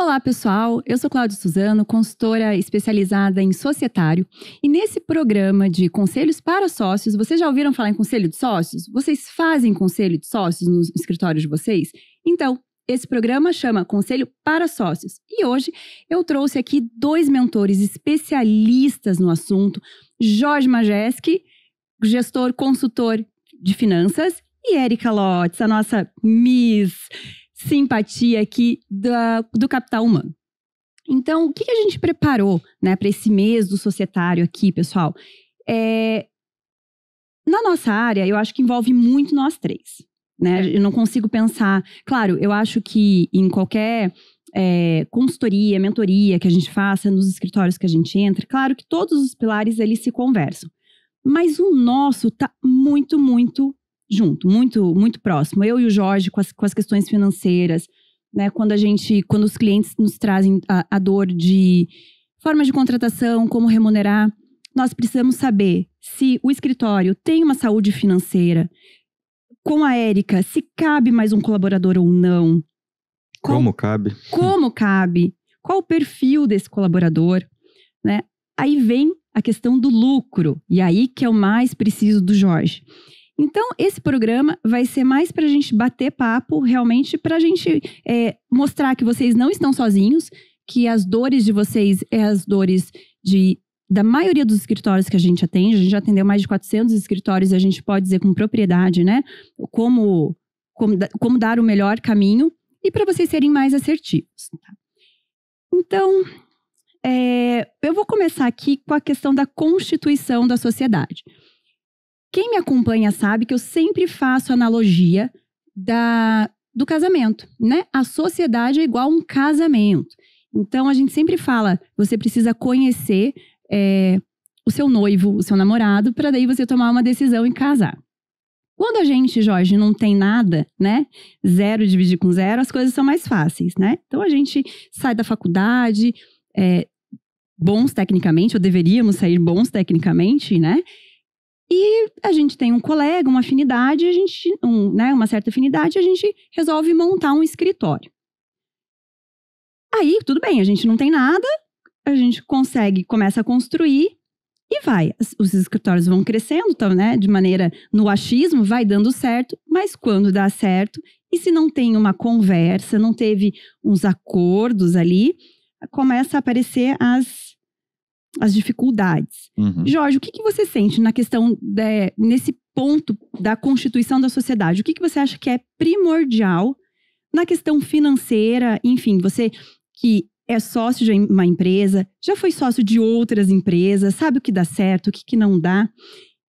Olá, pessoal. Eu sou Cláudia Suzano, consultora especializada em societário. E nesse programa de conselhos para sócios, vocês já ouviram falar em conselho de sócios? Vocês fazem conselho de sócios nos escritórios de vocês? Então, esse programa chama Conselho para Sócios. E hoje eu trouxe aqui 2 mentores especialistas no assunto. Jorge Majeski, gestor consultor de finanças, e Érica Lotz, a nossa Miss Simpatia aqui do Capital Humano. Então, o que a gente preparou, né, para esse mês do societário aqui, pessoal? Na nossa área, eu acho que envolve muito nós três, né? Eu não consigo pensar... Claro, eu acho que em qualquer consultoria, mentoria que a gente faça, nos escritórios que a gente entra, claro que todos os pilares eles se conversam. Mas o nosso tá muito, muito junto, muito, muito próximo. Eu e o Jorge com as questões financeiras, né? Quando os clientes nos trazem a dor de forma de contratação, como remunerar, nós precisamos saber se o escritório tem uma saúde financeira. Com a Érica, se cabe mais um colaborador ou não. Como cabe. Como cabe. Qual o perfil desse colaborador, né? Aí vem a questão do lucro. E aí que é o mais preciso do Jorge. Então, esse programa vai ser mais para a gente bater papo, realmente, para a gente mostrar que vocês não estão sozinhos, que as dores de vocês as dores da maioria dos escritórios que a gente atende. A gente já atendeu mais de 400 escritórios e a gente pode dizer com propriedade, né? Como dar o melhor caminho e para vocês serem mais assertivos. Tá? Então, eu vou começar aqui com a questão da constituição da sociedade. Quem me acompanha sabe que eu sempre faço analogia do casamento, né? A sociedade é igual a um casamento. Então, a gente sempre fala, você precisa conhecer o seu noivo, o seu namorado, para daí você tomar uma decisão em casar. Quando a gente, Jorge, não tem nada, né? 0 dividir com 0, as coisas são mais fáceis, né? Então, a gente sai da faculdade, bons tecnicamente, ou deveríamos sair bons tecnicamente, né? E a gente tem um colega, uma afinidade, uma certa afinidade, a gente resolve montar um escritório. Aí, tudo bem, a gente não tem nada, a gente começa a construir e vai. Os escritórios vão crescendo, então, né, de maneira no achismo, vai dando certo, mas quando dá certo, e se não tem uma conversa, não teve uns acordos ali, começa a aparecer as dificuldades. Uhum. Jorge, o que você sente na questão, nesse ponto da constituição da sociedade? O que você acha que é primordial na questão financeira? Enfim, você que é sócio de uma empresa, já foi sócio de outras empresas, sabe o que dá certo, o que não dá.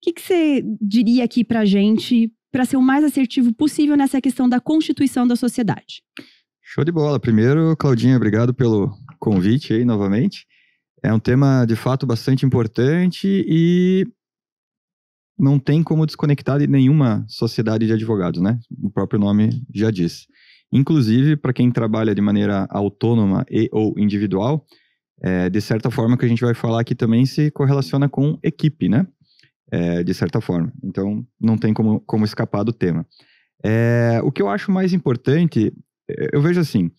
O que você diria aqui pra gente, para ser o mais assertivo possível nessa questão da constituição da sociedade? Show de bola. Primeiro, Claudinha, obrigado pelo convite aí novamente. É um tema, de fato, bastante importante e não tem como desconectar de nenhuma sociedade de advogados, né? O próprio nome já diz. Inclusive, para quem trabalha de maneira autônoma ou individual, de certa forma, o que a gente vai falar aqui também se correlaciona com equipe, né? De certa forma. Então, não tem como escapar do tema. O que eu acho mais importante, eu vejo assim...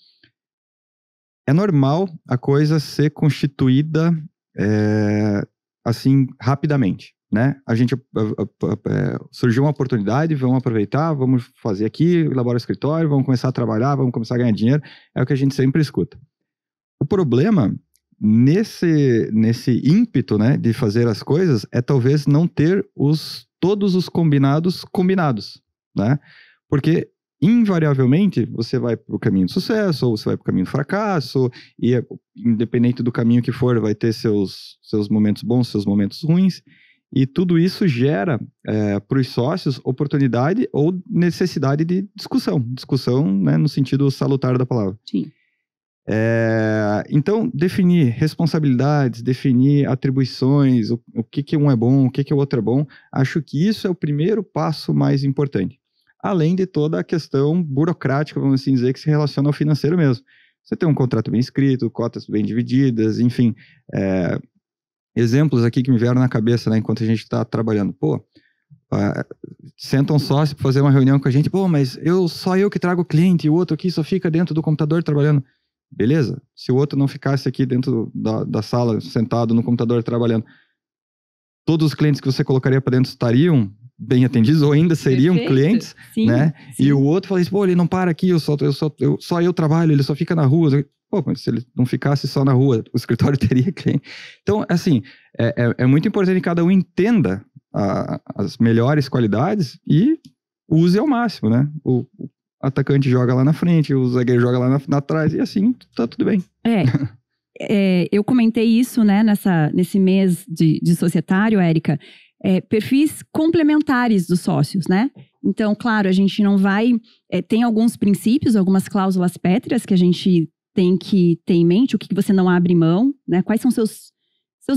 É normal a coisa ser constituída assim, rapidamente, né? A gente surgiu uma oportunidade, vamos aproveitar, vamos fazer aqui, elaborar o escritório, vamos começar a trabalhar, vamos começar a ganhar dinheiro. É o que a gente sempre escuta. O problema, nesse ímpeto, né, de fazer as coisas, é talvez não ter todos os combinados, né? Porque... invariavelmente, você vai para o caminho do sucesso ou você vai para o caminho do fracasso e independente do caminho que for, vai ter seus momentos bons, seus momentos ruins e tudo isso gera para os sócios oportunidade ou necessidade de discussão, né, no sentido salutar da palavra. Sim. Então, definir responsabilidades, definir atribuições, o que um é bom, o que o outro é bom, acho que isso é o primeiro passo mais importante. Além de toda a questão burocrática, vamos assim dizer, que se relaciona ao financeiro mesmo. Você tem um contrato bem escrito, cotas bem divididas, enfim. Exemplos aqui que me vieram na cabeça, né, enquanto a gente está trabalhando. Senta um sócio para fazer uma reunião com a gente. Mas só eu que trago o cliente e o outro aqui só fica dentro do computador trabalhando. beleza. Se o outro não ficasse aqui dentro da sala, sentado no computador trabalhando, todos os clientes que você colocaria para dentro estariam bem atendidos ou ainda seriam clientes, sim, né? Sim. E o outro fala assim, pô, ele não para aqui, só eu trabalho, ele só fica na rua. Pô, mas se ele não ficasse só na rua, o escritório teria cliente. Então, assim, é muito importante que cada um entenda as melhores qualidades e use ao máximo, né? O atacante joga lá na frente, o zagueiro joga lá atrás, e assim, tá tudo bem. Eu comentei isso, né, nesse mês de societário, Érica, perfis complementares dos sócios, né? Então, claro, a gente não vai... tem alguns princípios, algumas cláusulas pétreas que a gente tem que ter em mente, o que você não abre mão, né? Quais são seus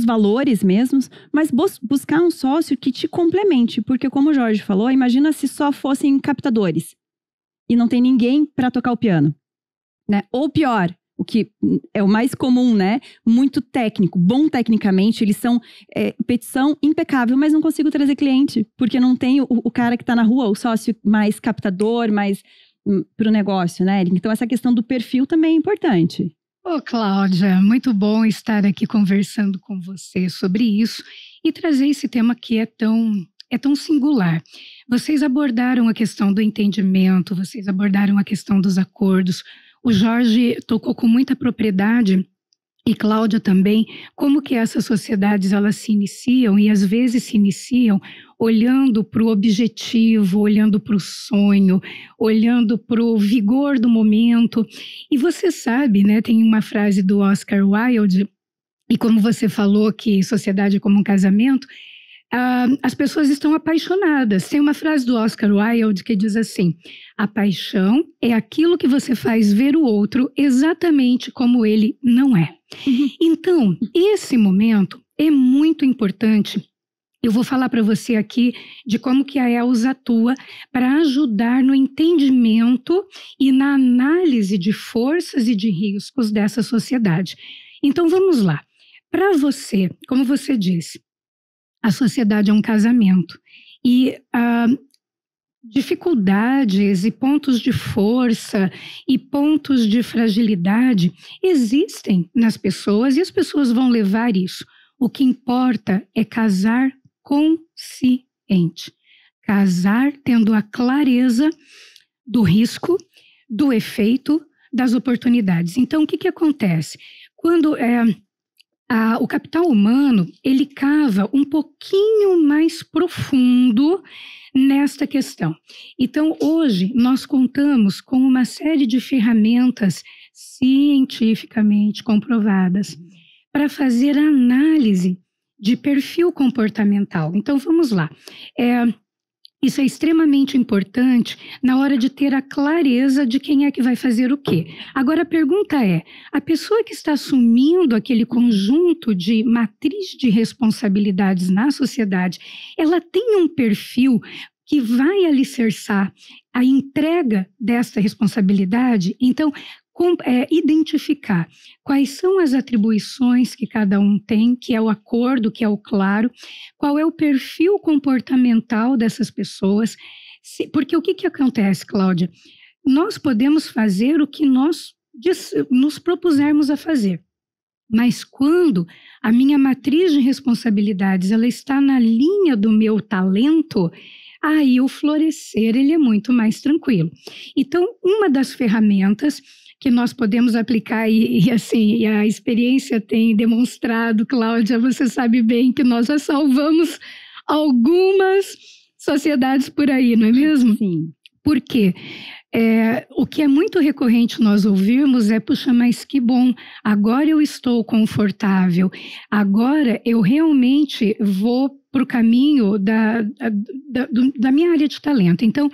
valores mesmos, mas buscar um sócio que te complemente, porque como o Jorge falou, imagina se só fossem captadores e não tem ninguém para tocar o piano, né? Ou pior, o que é o mais comum, né? Muito técnico, bom tecnicamente, eles são petição impecável, mas não consigo trazer cliente, porque não tem o cara que está na rua, o sócio mais captador, mais para o negócio, né? Então essa questão do perfil também é importante. Ô, Cláudia, muito bom estar aqui conversando com você sobre isso e trazer esse tema que é tão singular. Vocês abordaram a questão do entendimento, vocês abordaram a questão dos acordos. O Jorge tocou com muita propriedade, e Cláudia também, como que essas sociedades elas se iniciam, e às vezes se iniciam olhando para o objetivo, olhando para o sonho, olhando para o vigor do momento. E você sabe, né, tem uma frase do Oscar Wilde, e como você falou que sociedade é como um casamento, as pessoas estão apaixonadas. Tem uma frase do Oscar Wilde que diz assim: a paixão é aquilo que você faz ver o outro exatamente como ele não é. Então, esse momento é muito importante. Eu vou falar para você aqui de como que a ELS atua para ajudar no entendimento e na análise de forças e de riscos dessa sociedade. Então, vamos lá. Para você, como você disse, a sociedade é um casamento e dificuldades e pontos de força e pontos de fragilidade existem nas pessoas e as pessoas vão levar isso. O que importa é casar consciente, casar tendo a clareza do risco, do efeito, das oportunidades. Então, o que acontece? Quando o capital humano, ele cava um pouquinho mais profundo nesta questão. Então, hoje, nós contamos com uma série de ferramentas cientificamente comprovadas para fazer a análise de perfil comportamental. Então, vamos lá. Isso é extremamente importante na hora de ter a clareza de quem é que vai fazer o quê. Agora, a pergunta é, a pessoa que está assumindo aquele conjunto de matriz de responsabilidades na sociedade, ela tem um perfil que vai alicerçar a entrega dessa responsabilidade? Então, identificar quais são as atribuições que cada um tem, que é o acordo, que é o claro, qual é o perfil comportamental dessas pessoas, porque o que acontece, Cláudia? Nós podemos fazer o que nós nos propusermos a fazer, mas quando a minha matriz de responsabilidades ela está na linha do meu talento, aí o florescer ele é muito mais tranquilo. Então, uma das ferramentas que nós podemos aplicar e assim, a experiência tem demonstrado, Cláudia, você sabe bem que nós já salvamos algumas sociedades por aí, não é mesmo? Sim. Por quê? O que é muito recorrente nós ouvirmos é, puxa, mas que bom, agora eu estou confortável, agora eu realmente vou para o caminho da minha área de talento. Então,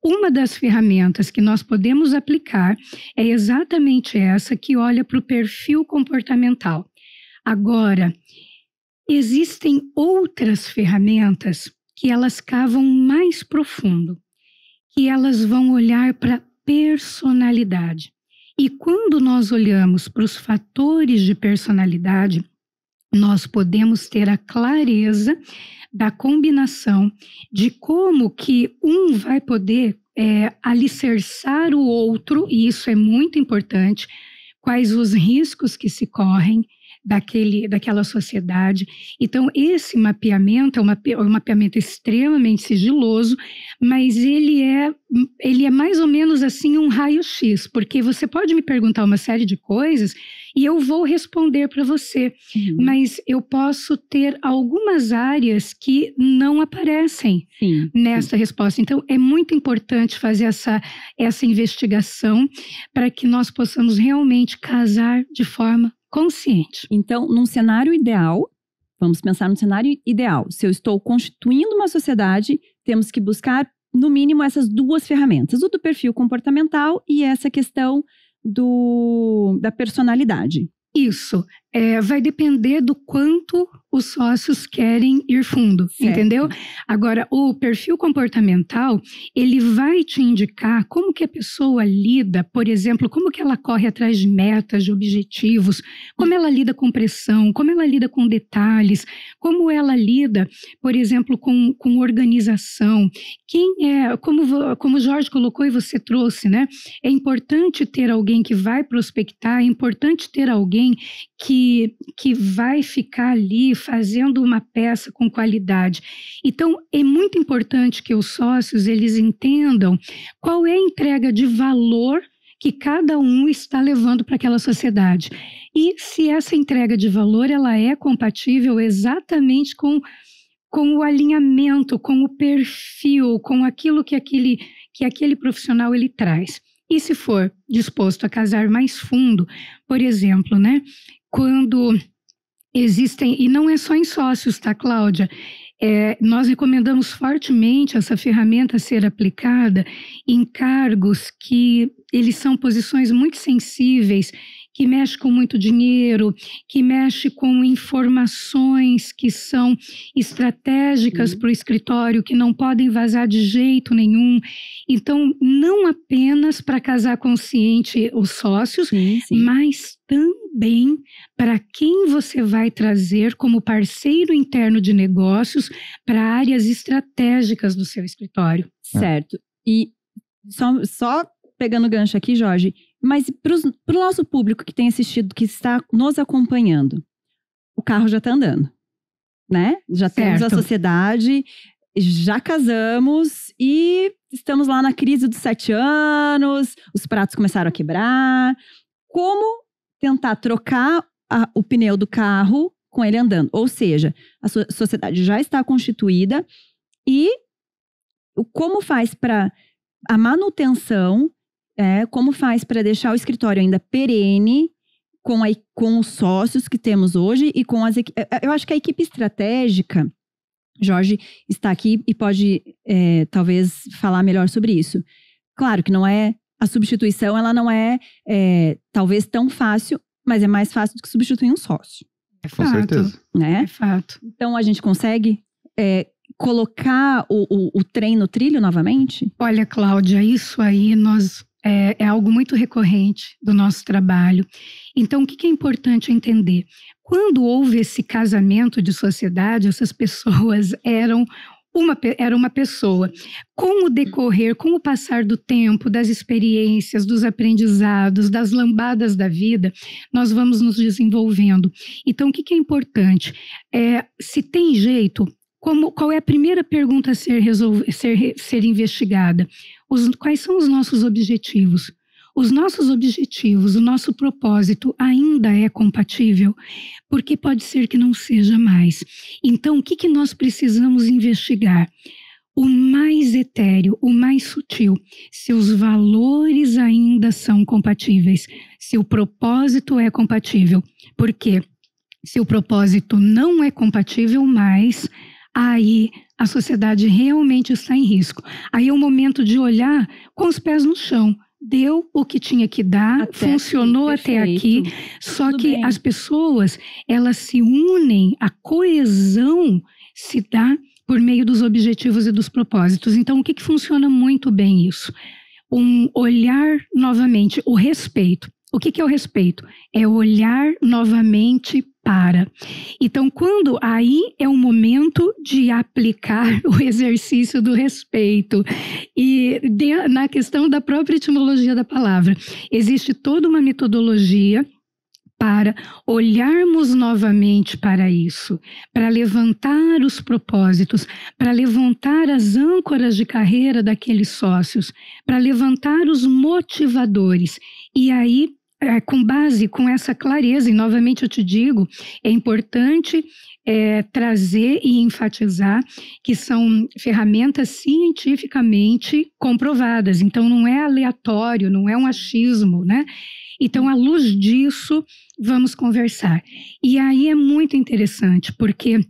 uma das ferramentas que nós podemos aplicar é exatamente essa que olha para o perfil comportamental. Agora, existem outras ferramentas que elas cavam mais profundo, que elas vão olhar para a personalidade. E quando nós olhamos para os fatores de personalidade, nós podemos ter a clareza da combinação de como que um vai poder alicerçar o outro, e isso é muito importante, quais os riscos que se correm daquela sociedade. Então, esse mapeamento é um mapeamento extremamente sigiloso, mas ele é mais ou menos assim um raio-x, porque você pode me perguntar uma série de coisas e eu vou responder para você, mas eu posso ter algumas áreas que não aparecem nessa resposta. Então, é muito importante fazer essa investigação para que nós possamos realmente casar de forma consciente. Então, num cenário ideal, vamos pensar no cenário ideal. Se eu estou constituindo uma sociedade, temos que buscar, no mínimo, essas duas ferramentas. O do perfil comportamental e essa questão da personalidade. Isso. Vai depender do quanto os sócios querem ir fundo, entendeu? Agora, o perfil comportamental, ele vai te indicar como que a pessoa lida, por exemplo, como que ela corre atrás de metas, de objetivos, como ela lida com pressão, como ela lida com detalhes, como ela lida, por exemplo, com organização. Como o Jorge colocou e você trouxe, né? É importante ter alguém que vai prospectar, é importante ter alguém que vai ficar ali fazendo uma peça com qualidade. Então, é muito importante que os sócios, eles entendam qual é a entrega de valor que cada um está levando para aquela sociedade. E se essa entrega de valor, ela é compatível exatamente com o alinhamento, com o perfil, com aquilo que aquele profissional ele traz. E se for disposto a casar mais fundo, por exemplo, né? Quando existem, e não é só em sócios, tá, Cláudia? Nós recomendamos fortemente essa ferramenta ser aplicada em cargos que eles são posições muito sensíveis, que mexe com muito dinheiro, que mexe com informações que são estratégicas para o escritório, que não podem vazar de jeito nenhum. Então, não apenas para casar consciente os sócios, mas também para quem você vai trazer como parceiro interno de negócios para áreas estratégicas do seu escritório. Certo. E só pegando o gancho aqui, Jorge, mas para o nosso público que tem assistido, que está nos acompanhando, o carro já está andando, né? Já temos a sociedade, já casamos e estamos lá na crise dos 7 anos, os pratos começaram a quebrar. Como tentar trocar o pneu do carro com ele andando? Ou seja, a sociedade já está constituída e como faz para a manutenção, como faz para deixar o escritório ainda perene com os sócios que temos hoje e com eu acho que a equipe estratégica, Jorge está aqui e pode talvez falar melhor sobre isso. Claro que não é a substituição, ela não é talvez tão fácil, mas é mais fácil do que substituir um sócio. Com certeza. Né? É fato. Então a gente consegue colocar o trem no trilho novamente? Olha, Cláudia, isso aí é algo muito recorrente do nosso trabalho. Então, o que é importante entender? Quando houve esse casamento de sociedade, essas pessoas eram uma pessoa. Com o decorrer, com o passar do tempo, das experiências, dos aprendizados, das lambadas da vida, nós vamos nos desenvolvendo. Então, o que é importante? Se tem jeito, qual é a primeira pergunta a ser investigada? Quais são os nossos objetivos? Os nossos objetivos, o nosso propósito ainda é compatível? Porque pode ser que não seja mais. Então, o que nós precisamos investigar? O mais etéreo, o mais sutil, se os valores ainda são compatíveis, se o propósito é compatível. Porque se o propósito não é compatível mais, aí a sociedade realmente está em risco. Aí é o momento de olhar com os pés no chão. Deu o que tinha que dar, funcionou até aqui, só que as pessoas, elas se unem, a coesão se dá por meio dos objetivos e dos propósitos. Então, o que funciona muito bem isso? Um olhar novamente, o respeito. O que é o respeito? É olhar novamente para. Então, aí é o momento de aplicar o exercício do respeito. E na questão da própria etimologia da palavra, existe toda uma metodologia para olharmos novamente para isso, para levantar os propósitos, para levantar as âncoras de carreira daqueles sócios, para levantar os motivadores. E aí, com essa clareza, e novamente eu te digo, é importante trazer e enfatizar que são ferramentas cientificamente comprovadas. Então, não é aleatório, não é um achismo, né? Então, à luz disso, vamos conversar. E aí é muito interessante, porque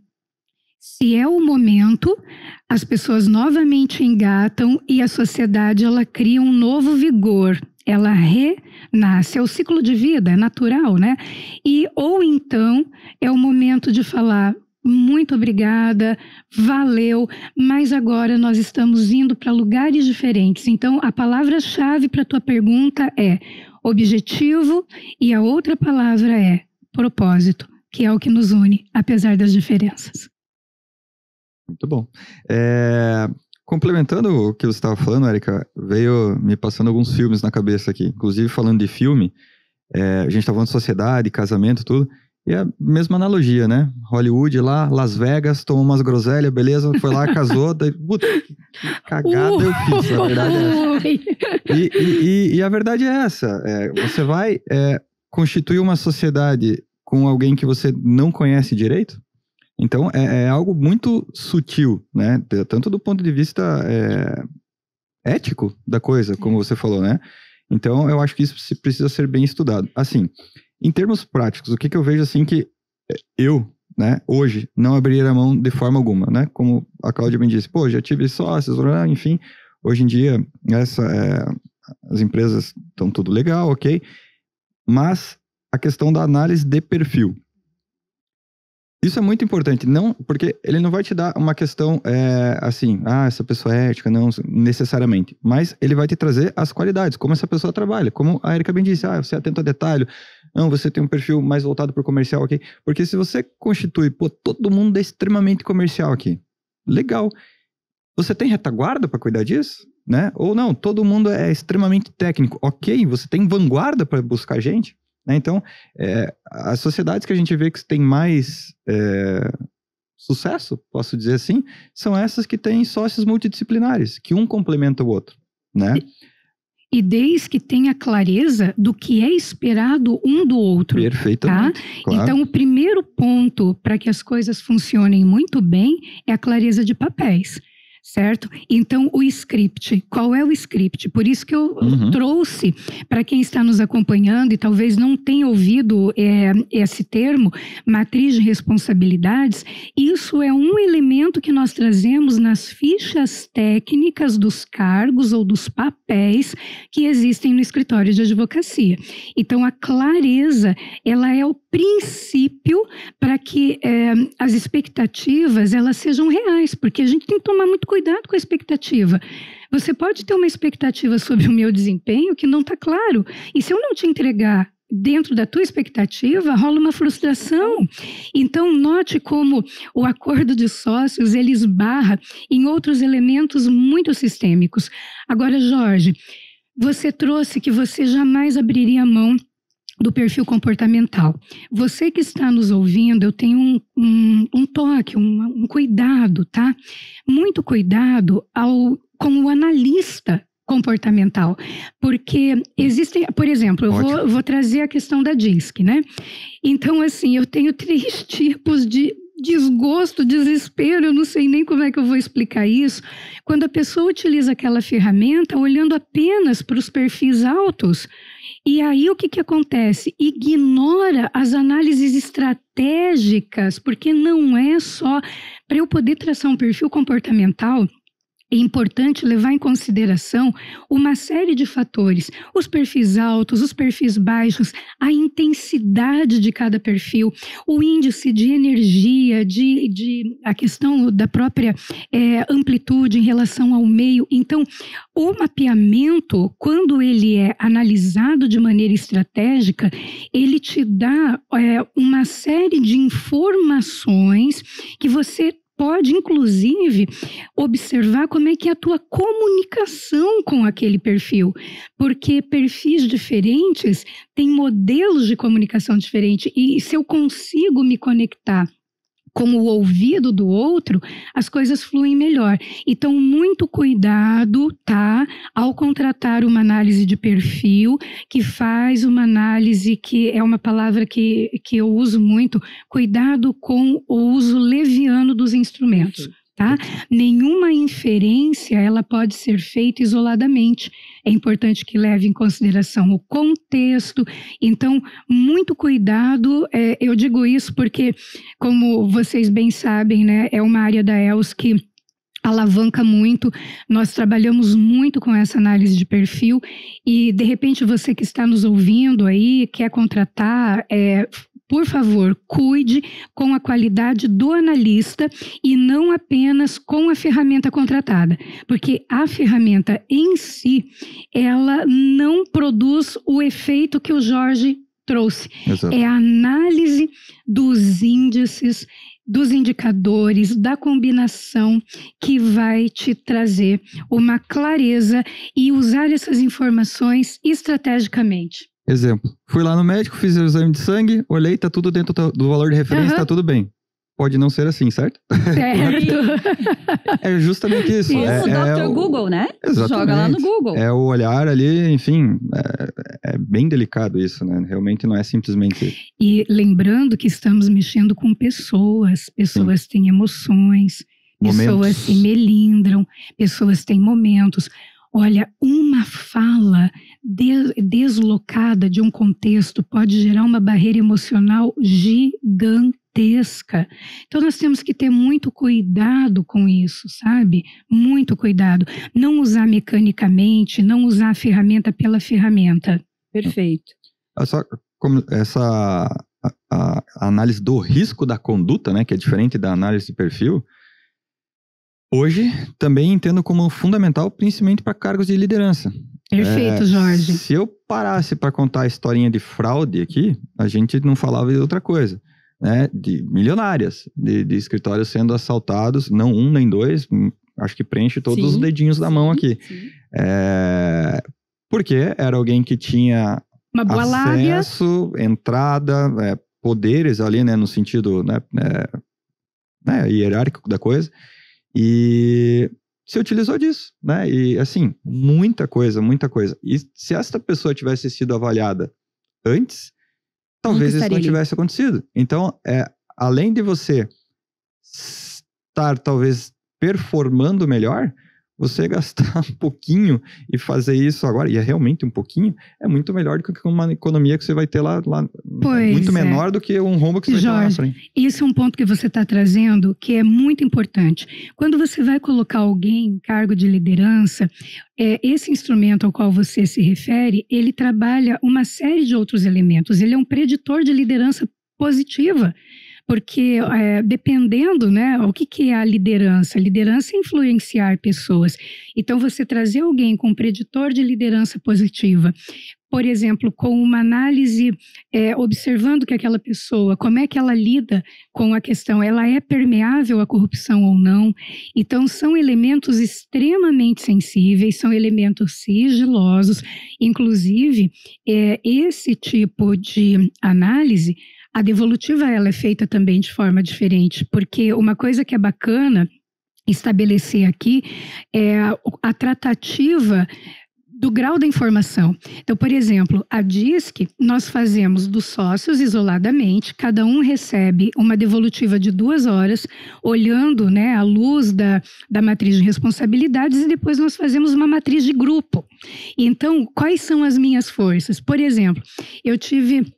se é o momento, as pessoas novamente engatam e a sociedade ela cria um novo vigor. Ela renasce, é o ciclo de vida, é natural, né? Ou então é o momento de falar, muito obrigada, valeu, mas agora nós estamos indo para lugares diferentes. Então, a palavra-chave para a tua pergunta é objetivo e a outra palavra é propósito, que é o que nos une, apesar das diferenças. Muito bom. Complementando o que você estava falando, Érica, veio me passando alguns filmes na cabeça aqui. Inclusive, falando de filme, a gente está falando de sociedade, casamento, tudo. E a mesma analogia, né? Hollywood lá, Las Vegas, tomou umas groselhas, beleza, foi lá, casou, daí, puta, que cagada eu fiz, a verdade é essa. E a verdade é essa, você vai constituir uma sociedade com alguém que você não conhece direito? Então, é algo muito sutil, né? Tanto do ponto de vista ético da coisa, como você falou, né? Então, eu acho que isso precisa ser bem estudado. Assim, em termos práticos, o que eu vejo, assim, que eu, né, hoje, não abriria a mão de forma alguma, né? Como a Cláudia bem disse, já tive sócios, enfim, hoje em dia, as empresas estão tudo legal, ok? Mas a questão da análise de perfil. Isso é muito importante, não, porque ele não vai te dar uma questão assim, essa pessoa é ética, não necessariamente, mas ele vai te trazer as qualidades, como essa pessoa trabalha, como a Érica bem disse, você é atento a detalhe, não, você tem um perfil mais voltado para o comercial aqui, porque se você constitui, todo mundo é extremamente comercial aqui, legal, você tem retaguarda para cuidar disso, né? Ou não, todo mundo é extremamente técnico, ok, você tem vanguarda para buscar gente? Então, as sociedades que a gente vê que tem mais sucesso, posso dizer assim, são essas que têm sócios multidisciplinares, que um complementa o outro, né? E desde que tenha clareza do que é esperado um do outro. Perfeitamente, tá? Claro. Então, o primeiro ponto para que as coisas funcionem muito bem é a clareza de papéis. Certo? Então, o script. Qual é o script? Por isso que eu trouxe, para quem está nos acompanhando e talvez não tenha ouvido esse termo, matriz de responsabilidades, isso é um elemento que nós trazemos nas fichas técnicas dos cargos ou dos papéis que existem no escritório de advocacia. Então, a clareza, ela é o princípio para que as expectativas, elas sejam reais, porque a gente tem que tomar muito cuidado com a expectativa. Você pode ter uma expectativa sobre o meu desempenho que não está claro. E se eu não te entregar dentro da tua expectativa, rola uma frustração. Então, note como o acordo de sócios, ele esbarra em outros elementos muito sistêmicos. Agora, Jorge, você trouxe que você jamais abriria mão do perfil comportamental. Você que está nos ouvindo, eu tenho um toque, um cuidado, tá? Muito cuidado com o analista comportamental, porque existem, por exemplo, eu vou trazer a questão da DISC, né? Então, assim, eu tenho 3 tipos de desgosto, desespero, eu não sei nem como é que eu vou explicar isso, quando a pessoa utiliza aquela ferramenta olhando apenas para os perfis altos. E aí o que acontece? Ignora as análises estratégicas, porque não é só para eu poder traçar um perfil comportamental. é importante levar em consideração uma série de fatores. Os perfis altos, os perfis baixos, a intensidade de cada perfil, o índice de energia, a questão da própria amplitude em relação ao meio. Então, o mapeamento, quando ele é analisado de maneira estratégica, ele te dá uma série de informações que você pode, inclusive, observar como é que é a tua comunicação com aquele perfil. Porque perfis diferentes têm modelos de comunicação diferentes. E se eu consigo me conectar com o ouvido do outro, as coisas fluem melhor. Então, muito cuidado, tá? Ao contratar uma análise de perfil, que faz uma análise, que é uma palavra que eu uso muito, cuidado com o uso leviano dos instrumentos. Tá? Nenhuma inferência ela pode ser feita isoladamente. É importante que leve em consideração o contexto. Então, muito cuidado. Eu digo isso porque, como vocês bem sabem, né, é uma área da ELS que alavanca muito. Nós trabalhamos muito com essa análise de perfil e, de repente, você que está nos ouvindo aí, quer contratar, por favor, cuide com a qualidade do analista e não apenas com a ferramenta contratada, porque a ferramenta em si, ela não produz o efeito que o Jorge trouxe. Exato. É a análise dos índices, dos indicadores, da combinação que vai te trazer uma clareza e usar essas informações estrategicamente. Exemplo, fui lá no médico, fiz o exame de sangue, olhei, tá tudo dentro do valor de referência, tá tudo bem. Pode não ser assim, certo? Certo. É justamente isso. Ou o Dr. Google, né? Exatamente. Joga lá no Google. É o olhar ali, enfim, é bem delicado isso, né? Realmente não é simplesmente... E lembrando que estamos mexendo com pessoas têm emoções, pessoas se melindram, pessoas têm momentos. Olha, uma fala deslocada de um contexto pode gerar uma barreira emocional gigantesca. Então, nós temos que ter muito cuidado com isso, sabe? Muito cuidado. Não usar mecanicamente, não usar a ferramenta pela ferramenta. Perfeito. A análise do risco da conduta, né, que é diferente da análise de perfil, hoje, também entendo como fundamental, principalmente para cargos de liderança. Perfeito, Jorge. Se eu parasse para contar a historinha de fraude aqui, a gente não falava de outra coisa, né? De milionárias, de escritórios sendo assaltados, não um nem dois, acho que preenche todos os dedinhos da mão aqui. Porque era alguém que tinha uma boa acesso, lábia, entrada, poderes ali, né? No sentido hierárquico da coisa. E se utilizou disso, né? E assim, muita coisa. E se essa pessoa tivesse sido avaliada antes, talvez isso não tivesse acontecido. Então, além de você estar talvez performando melhor, você gastar um pouquinho e fazer isso agora, e é realmente um pouquinho, é muito melhor do que uma economia que você vai ter lá muito menor do que um rombo que você vai ter lá na frente. Isso é um ponto que você está trazendo que é muito importante. Quando você vai colocar alguém em cargo de liderança, esse instrumento ao qual você se refere, ele trabalha uma série de outros elementos. Ele é um preditor de liderança positiva. Porque dependendo, né, o que é a liderança? A liderança é influenciar pessoas. Então, você trazer alguém com um preditor de liderança positiva, por exemplo, com uma análise, observando que aquela pessoa, como é que ela lida com a questão, ela é permeável à corrupção ou não? Então, são elementos extremamente sensíveis, são elementos sigilosos. Inclusive, esse tipo de análise, a devolutiva ela é feita também de forma diferente, porque uma coisa que é bacana estabelecer aqui é a tratativa do grau da informação. Então, por exemplo, a DISC, nós fazemos dos sócios isoladamente, cada um recebe uma devolutiva de 2 horas, olhando, né, à luz da matriz de responsabilidades, e depois nós fazemos uma matriz de grupo. Então, quais são as minhas forças? Por exemplo, eu tive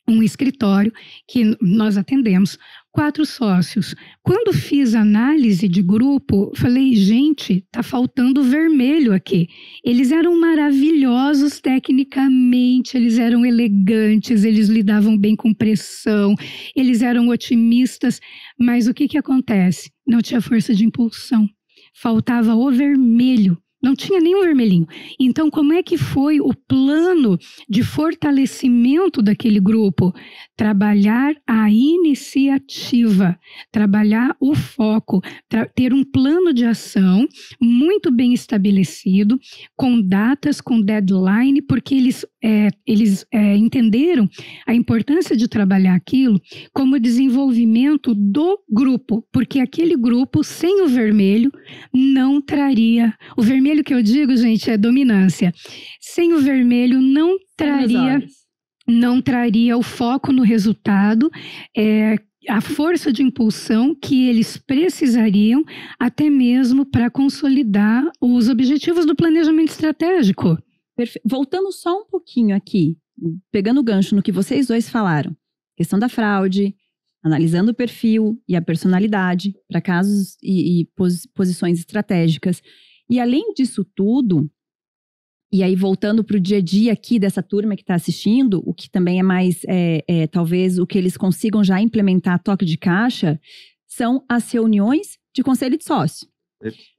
um escritório que nós atendemos 4 sócios. Quando fiz análise de grupo, falei, gente, tá faltando vermelho aqui. Eles eram maravilhosos tecnicamente, eles eram elegantes, eles lidavam bem com pressão, eles eram otimistas, mas o que acontece? Não tinha força de impulsão, faltava o vermelho. Não tinha nenhum vermelhinho. Então, como é que foi o plano de fortalecimento daquele grupo? Trabalhar a iniciativa, trabalhar o foco, ter um plano de ação muito bem estabelecido, com datas, com deadline, porque eles entenderam a importância de trabalhar aquilo como desenvolvimento do grupo, porque aquele grupo, sem o vermelho, não traria... O vermelho que eu digo, gente, é dominância. Sem o vermelho, não traria o foco no resultado, a força de impulsão que eles precisariam até mesmo para consolidar os objetivos do planejamento estratégico. Voltando só um pouquinho aqui, pegando o gancho no que vocês dois falaram, questão da fraude, analisando o perfil e a personalidade para casos e posições estratégicas. E além disso tudo, e aí voltando para o dia a dia aqui dessa turma que está assistindo, o que também é mais, talvez o que eles consigam já implementar a toque de caixa, são as reuniões de conselho de sócio.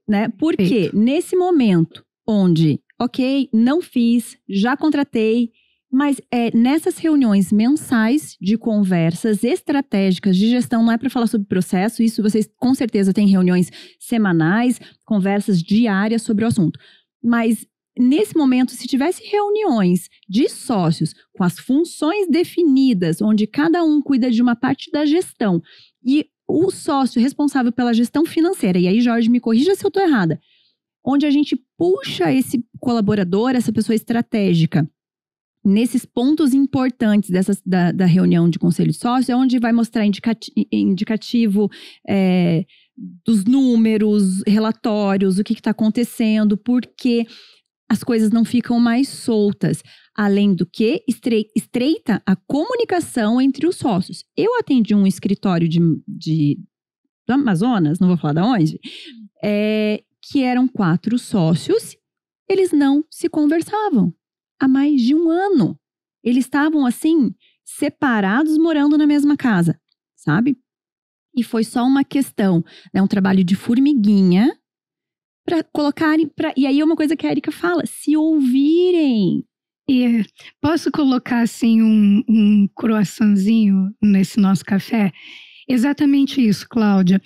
Né? Porque nesse momento onde, ok, não fiz, já contratei, mas nessas reuniões mensais de conversas estratégicas de gestão, não é para falar sobre processo, isso vocês com certeza têm reuniões semanais, conversas diárias sobre o assunto. Mas nesse momento, se tivesse reuniões de sócios com as funções definidas, onde cada um cuida de uma parte da gestão, e o sócio responsável pela gestão financeira, e aí Jorge me corrija se eu estou errada, onde a gente puxa esse colaborador, essa pessoa estratégica, nesses pontos importantes da reunião de conselho de sócio, é onde vai mostrar indicativo dos números, relatórios, o que está acontecendo, porque as coisas não ficam mais soltas. Além do que, estreita a comunicação entre os sócios. Eu atendi um escritório do Amazonas, não vou falar de onde, que eram 4 sócios, eles não se conversavam. Há mais de 1 ano. Eles estavam, assim, separados, morando na mesma casa, sabe? E foi só uma questão, né, um trabalho de formiguinha para colocarem... E aí é uma coisa que a Érica fala, se ouvirem. E posso colocar, assim, um croissantzinho nesse nosso café? Exatamente isso, Cláudia.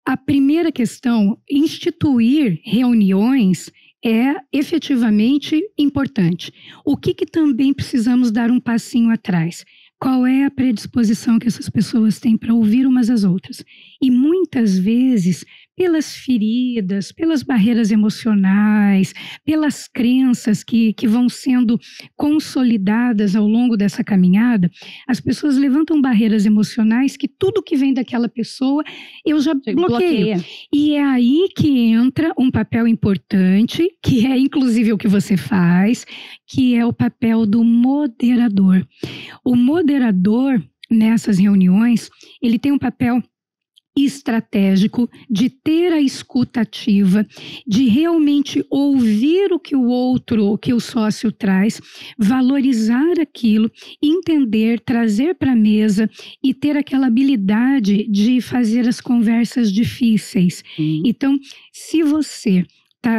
A primeira questão, instituir reuniões é efetivamente importante. O que também precisamos dar um passinho atrás? Qual é a predisposição que essas pessoas têm para ouvir umas às outras? E muitas vezes, pelas feridas, pelas barreiras emocionais, pelas crenças que vão sendo consolidadas ao longo dessa caminhada, as pessoas levantam barreiras emocionais que tudo que vem daquela pessoa eu já bloqueio. E é aí que entra um papel importante, que é inclusive o que você faz, que é o papel do moderador. O moderador, nessas reuniões, ele tem um papel estratégico de ter a escuta ativa, de realmente ouvir o que o sócio traz, valorizar aquilo, entender, trazer para a mesa e ter aquela habilidade de fazer as conversas difíceis. Então, se você...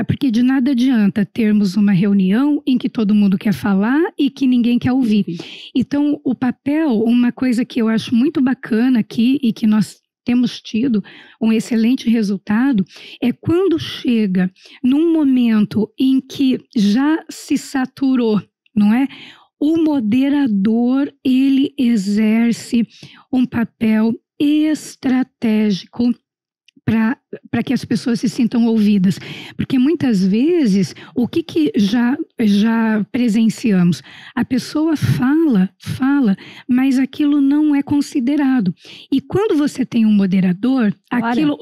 Porque de nada adianta termos uma reunião em que todo mundo quer falar e que ninguém quer ouvir. Então, o papel, uma coisa que eu acho muito bacana aqui e que nós temos tido um excelente resultado, é quando chega num momento em que já se saturou, não é? O moderador, ele exerce um papel estratégico para que as pessoas se sintam ouvidas. Porque muitas vezes, o que já presenciamos? A pessoa fala, mas aquilo não é considerado. E quando você tem um moderador, aquilo...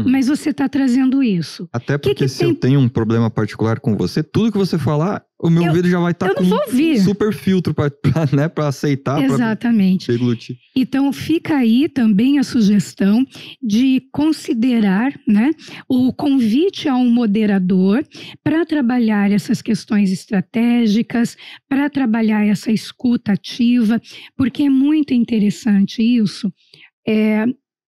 mas você está trazendo isso. Até porque se eu tenho um problema particular com você, tudo que você falar o meu ouvido já vai estar com não vou ouvir. um super filtro para aceitar. Exatamente. Pra deglutir. Então, fica aí também a sugestão de considerar, né, o convite a um moderador para trabalhar essas questões estratégicas, para trabalhar essa escuta ativa, porque é muito interessante isso.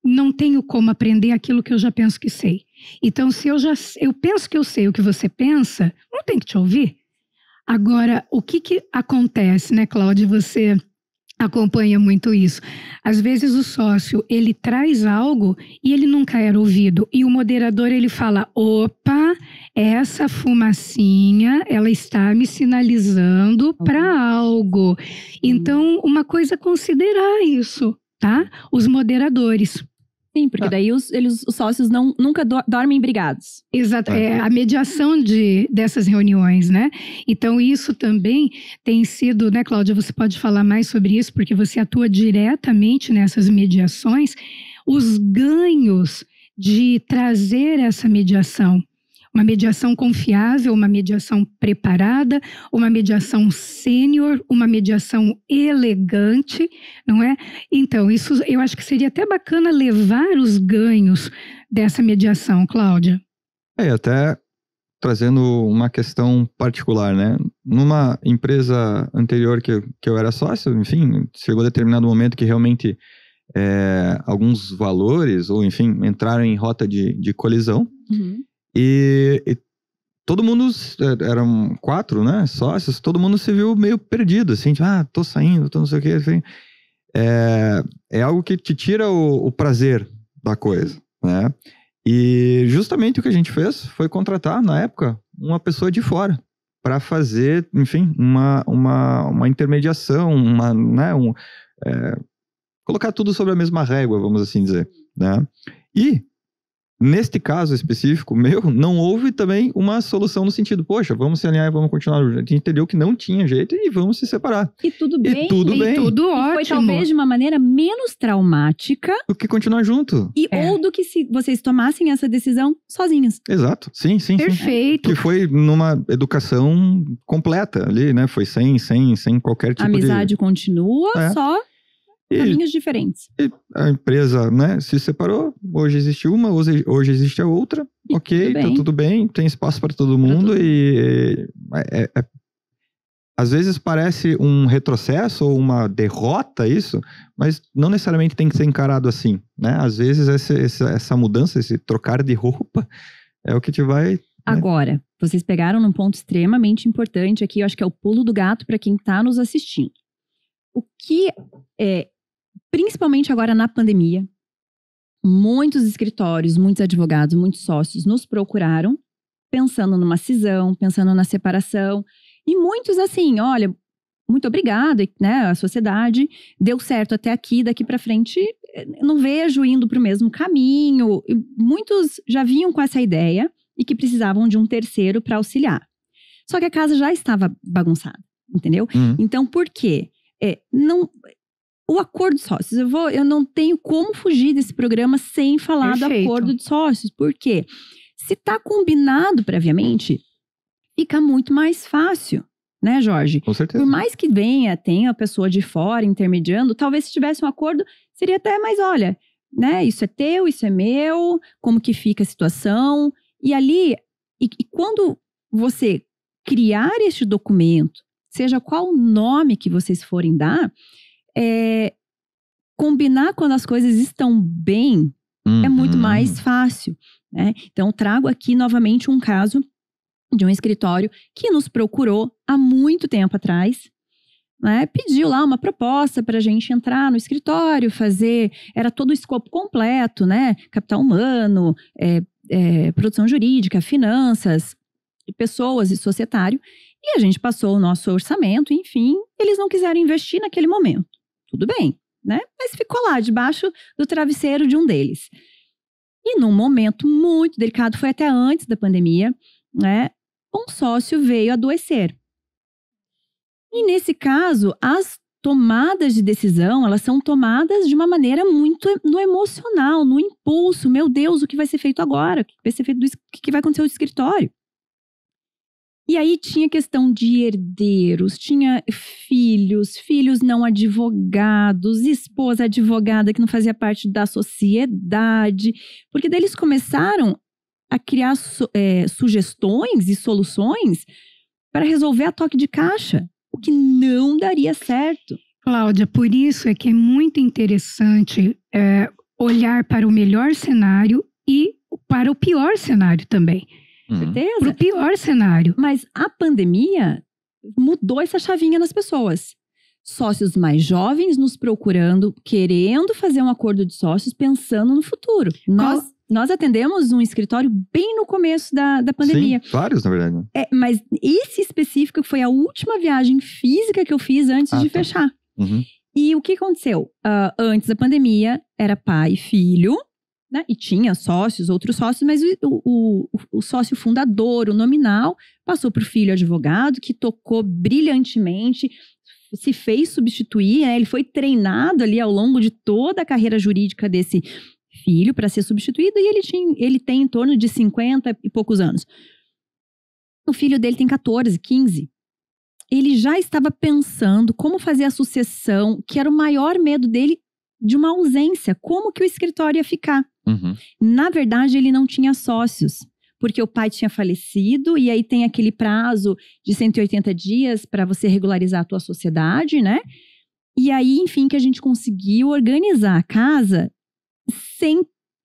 Não tenho como aprender aquilo que eu já penso que sei. Então, se eu penso que eu sei o que você pensa, não tem que te ouvir. Agora, o que acontece, né, Cláudia? Você acompanha muito isso. Às vezes o sócio, ele traz algo e ele nunca era ouvido. E o moderador, ele fala, opa, essa fumacinha, ela está me sinalizando para algo. Então, uma coisa é considerar isso, tá? Os moderadores. Sim, porque daí os sócios nunca dormem brigados. Exato, a mediação dessas reuniões, né? Então isso também tem sido, né, Cláudia, você pode falar mais sobre isso, porque você atua diretamente nessas mediações, os ganhos de trazer essa mediação. Uma mediação confiável, uma mediação preparada, uma mediação sênior, uma mediação elegante, não é? Então, isso eu acho que seria até bacana levar os ganhos dessa mediação, Cláudia. Até trazendo uma questão particular, né? Numa empresa anterior que eu era sócio, enfim, chegou a determinado momento que realmente alguns valores, ou enfim, entraram em rota de colisão. Uhum. E todo mundo, eram 4, né, sócios, todo mundo se viu meio perdido, assim, tipo, tô saindo, tô não sei o quê, assim. É algo que te tira o prazer da coisa, né? E justamente o que a gente fez foi contratar, na época, uma pessoa de fora para fazer, enfim, uma intermediação, colocar tudo sobre a mesma régua, vamos assim dizer, né? E neste caso específico meu, não houve também uma solução no sentido, poxa, vamos se alinhar e vamos continuar. A gente entendeu que não tinha jeito e vamos se separar. E tudo bem. E tudo E ótimo. foi talvez de uma maneira menos traumática. Do que continuar junto. Ou do que se vocês tomassem essa decisão sozinhos. Exato, sim. Perfeito. Que foi numa educação completa ali, né? Foi sem qualquer tipo a amizade continua, só caminhos diferentes. E a empresa, né, se separou, hoje existe uma, hoje existe a outra, e ok, tá tudo bem, tem espaço para todo mundo às vezes parece um retrocesso ou uma derrota isso, mas não necessariamente tem que ser encarado assim, né? Às vezes essa mudança, esse trocar de roupa é o que te vai... Né? Agora, vocês pegaram num ponto extremamente importante aqui, eu acho que é o pulo do gato para quem está nos assistindo. O que principalmente agora na pandemia, muitos escritórios, muitos advogados, muitos sócios nos procuraram pensando numa cisão, pensando na separação. E muitos assim, olha, muito obrigada, né? A sociedade deu certo até aqui, daqui para frente não vejo indo para o mesmo caminho. E muitos já vinham com essa ideia e que precisavam de um terceiro para auxiliar. Só que a casa já estava bagunçada, entendeu? Então, por quê? O acordo de sócios, eu não tenho como fugir desse programa sem falar do acordo de sócios. Por quê? Se está combinado previamente, fica muito mais fácil, né, Jorge? Com certeza. Por mais que tenha a pessoa de fora intermediando, talvez se tivesse um acordo, seria até mais, olha, né, isso é teu, isso é meu, como que fica a situação. E ali, e quando você criar este documento, seja qual o nome que vocês forem dar, combinar quando as coisas estão bem é muito mais fácil, né? Então, trago aqui novamente um caso de um escritório que nos procurou há muito tempo atrás, né? Pediu lá uma proposta para a gente entrar no escritório, era todo o escopo completo, né? Capital humano, produção jurídica, finanças, pessoas e societário. E a gente passou o nosso orçamento, enfim, eles não quiseram investir naquele momento. Tudo bem, né? Mas ficou lá, debaixo do travesseiro de um deles. E num momento muito delicado, foi até antes da pandemia, né? Um sócio veio adoecer. E nesse caso, as tomadas de decisão, elas são tomadas de uma maneira muito no emocional, no impulso. Meu Deus, o que vai ser feito agora? O que vai ser feito o que vai acontecer no escritório? E aí tinha questão de herdeiros, tinha filhos não advogados, esposa advogada que não fazia parte da sociedade. Porque daí eles começaram a criar sugestões e soluções para resolver a toque de caixa, o que não daria certo. Cláudia, por isso é que é muito interessante olhar para o melhor cenário e para o pior cenário também. Certeza? Para o pior cenário. Mas a pandemia mudou essa chavinha nas pessoas. Sócios mais jovens nos procurando, querendo fazer um acordo de sócios, pensando no futuro. Nós atendemos um escritório bem no começo da pandemia. Sim, vários, na verdade. Né? Mas esse específico foi a última viagem física que eu fiz antes de fechar. Uhum. E o que aconteceu? Antes da pandemia, era pai e filho, né? E tinha sócios, outros sócios, mas o sócio fundador, o nominal, passou para o filho advogado, que tocou brilhantemente, se fez substituir, né? Ele foi treinado ali ao longo de toda a carreira jurídica desse filho para ser substituído, e ele tem em torno de 50 e poucos anos. O filho dele tem 14, 15. Ele já estava pensando como fazer a sucessão, que era o maior medo dele, de uma ausência. Como que o escritório ia ficar? Uhum. Na verdade, ele não tinha sócios, porque o pai tinha falecido, e aí tem aquele prazo de 180 dias para você regularizar a tua sociedade, né? E aí, enfim, que a gente conseguiu organizar a casa sem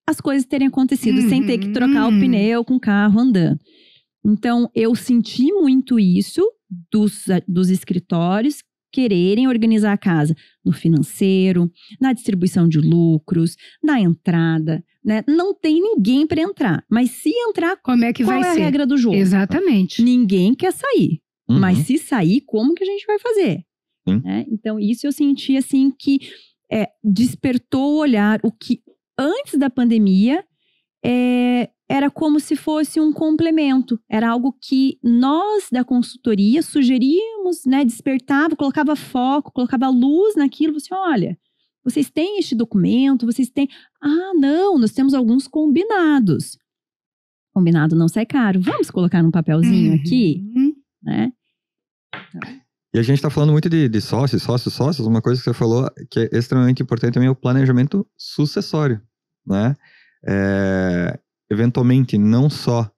as coisas terem acontecido, sem ter que trocar o pneu com o carro andando. Então, eu senti muito isso dos escritórios quererem organizar a casa no financeiro, na distribuição de lucros, na entrada, né? Não tem ninguém para entrar, mas se entrar, como é que qual vai é ser? A regra do jogo? Exatamente. Ninguém quer sair, Uhum. mas se sair, como que a gente vai fazer? Né? Então, isso eu senti assim que despertou o olhar, o que antes da pandemia era como se fosse um complemento. Era algo que nós da consultoria sugeríamos, né? Despertava, colocava foco, colocava luz naquilo. Você, olha, vocês têm este documento, vocês têm... Ah, não, nós temos alguns combinados. Combinado não sai caro. Vamos colocar num papelzinho aqui, né? E a gente está falando muito de sócios. Uma coisa que você falou que é extremamente importante também é o planejamento sucessório, né? Eventualmente, não só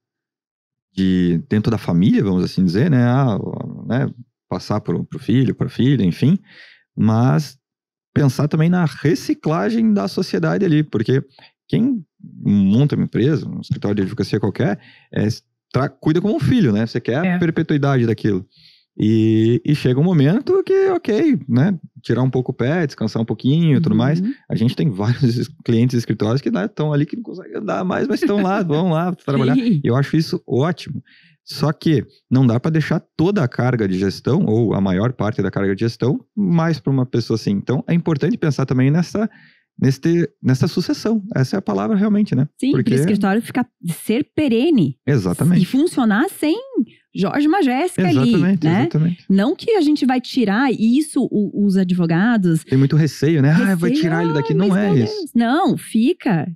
dentro da família, vamos assim dizer, né? Passar para o filho, para a filha, enfim. Mas pensar também na reciclagem da sociedade ali. Porque quem monta uma empresa, um escritório de advocacia qualquer, cuida como um filho, né? Você quer a perpetuidade daquilo. E chega um momento que, ok, né? Tirar um pouco o pé, descansar um pouquinho e tudo mais. A gente tem vários clientes de escritórios que estão ali que não conseguem andar mais, mas estão lá, vão lá trabalhar. E eu acho isso ótimo. Só que não dá para deixar toda a carga de gestão, ou a maior parte da carga de gestão, mais para uma pessoa assim. Então, é importante pensar também nessa sucessão. Essa é a palavra realmente, né? Sim, porque o escritório ser perene. Exatamente. E funcionar sem Jorge Majésica ali, né? Exatamente. Não que a gente vai tirar isso, os advogados... Tem muito receio, né? Vai tirar ele daqui. Não é isso. Não, fica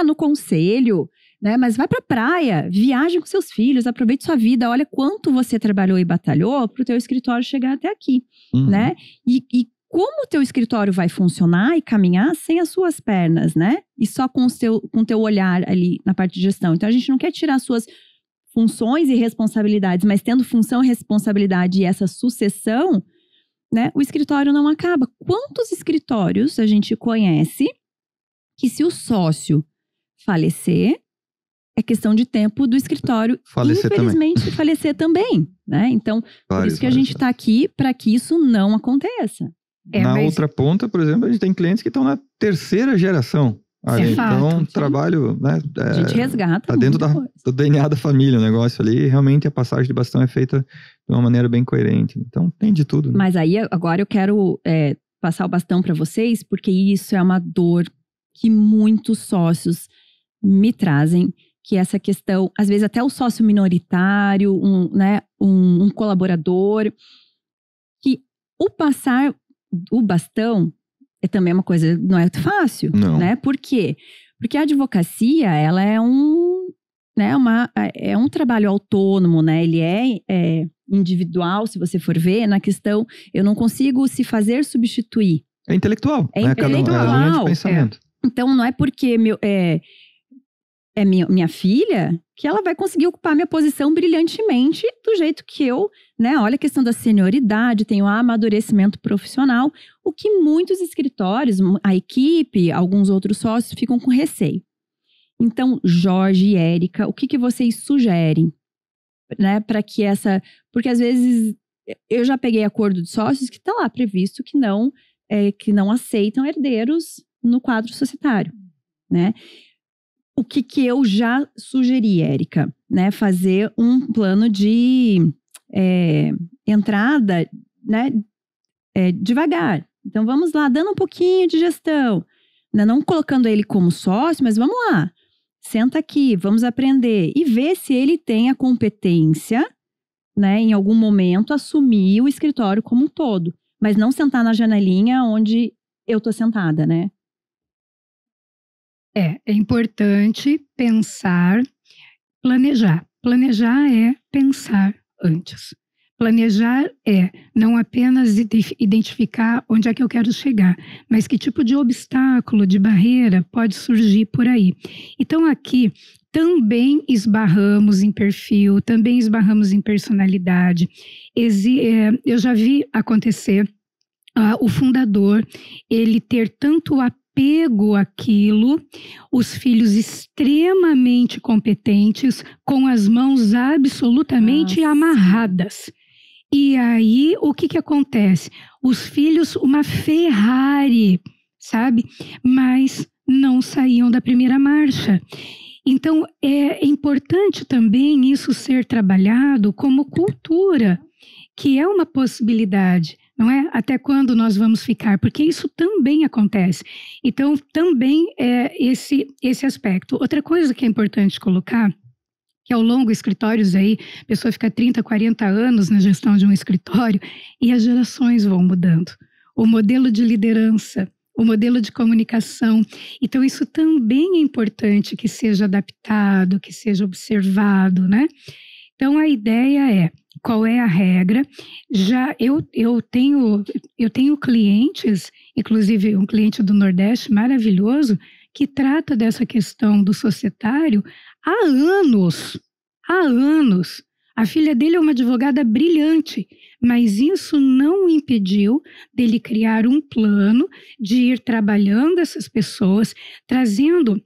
no conselho, né? Mas vai pra praia, viaje com seus filhos, aproveite sua vida, olha quanto você trabalhou e batalhou pro teu escritório chegar até aqui, né? E como o teu escritório vai funcionar e caminhar sem as suas pernas, né? E só com o teu olhar ali na parte de gestão. Então, a gente não quer tirar suas funções e responsabilidades, mas tendo função, responsabilidade e essa sucessão, né? O escritório não acaba. Quantos escritórios a gente conhece que se o sócio falecer, é questão de tempo do escritório falecer também, né? Então, por isso que a gente está aqui, para que isso não aconteça. Outra ponta, por exemplo, a gente tem clientes que estão na terceira geração. Então, trabalho, né? A gente resgata. Tá dentro do DNA da família o negócio ali. E realmente a passagem de bastão é feita de uma maneira bem coerente. Então, tem de tudo. Né? Mas aí, agora eu quero passar o bastão para vocês, porque isso é uma dor que muitos sócios me trazem, que é essa questão, às vezes até o sócio minoritário, um colaborador, que o passar o bastão é também uma coisa, não é fácil, não. Né? Por quê? Porque a advocacia, ela é um né, é um trabalho autônomo, né? Ele é individual, se você for ver, na questão, eu não consigo se fazer substituir. É intelectual, É né? Cada um, é a linha de pensamento. Então, não é porque minha filha que ela vai conseguir ocupar minha posição brilhantemente do jeito que eu, né? Olha a questão da senioridade, tem o amadurecimento profissional, o que muitos escritórios, a equipe, alguns outros sócios ficam com receio. Então, Jorge e Érica, o que vocês sugerem, né? Para que porque às vezes eu já peguei acordo de sócios que está lá previsto que não aceitam herdeiros no quadro societário, né? O que eu já sugeri, Érica, né? Fazer um plano de entrada, né? Devagar. Então, vamos lá, dando um pouquinho de gestão. Né? Não colocando ele como sócio, mas vamos lá. Senta aqui, vamos aprender. E ver se ele tem a competência, né? Em algum momento, assumir o escritório como um todo. Mas não sentar na janelinha onde eu tô sentada, né? É importante pensar, planejar. Planejar é pensar antes. Planejar é não apenas identificar onde é que eu quero chegar, mas que tipo de obstáculo, de barreira pode surgir por aí. Então aqui também esbarramos em perfil, também esbarramos em personalidade. Eu já vi acontecer o fundador, ele ter tanto apego àquilo, os filhos extremamente competentes, com as mãos absolutamente amarradas. E aí, o que acontece? Os filhos, uma Ferrari, sabe? Mas não saíam da primeira marcha. Então, é importante também isso ser trabalhado como cultura, que é uma possibilidade, não é? Até quando nós vamos ficar? Porque isso também acontece. Então, também é esse aspecto. Outra coisa que é importante colocar, que ao longo escritórios aí, a pessoa fica 30, 40 anos na gestão de um escritório e as gerações vão mudando. O modelo de liderança, o modelo de comunicação. Então, isso também é importante que seja adaptado, que seja observado, né? Então, a ideia é, qual é a regra? Já eu tenho clientes, inclusive um cliente do Nordeste maravilhoso, que trata dessa questão do societário há anos. Há anos. A filha dele é uma advogada brilhante, mas isso não impediu dele criar um plano de ir trabalhando essas pessoas, trazendo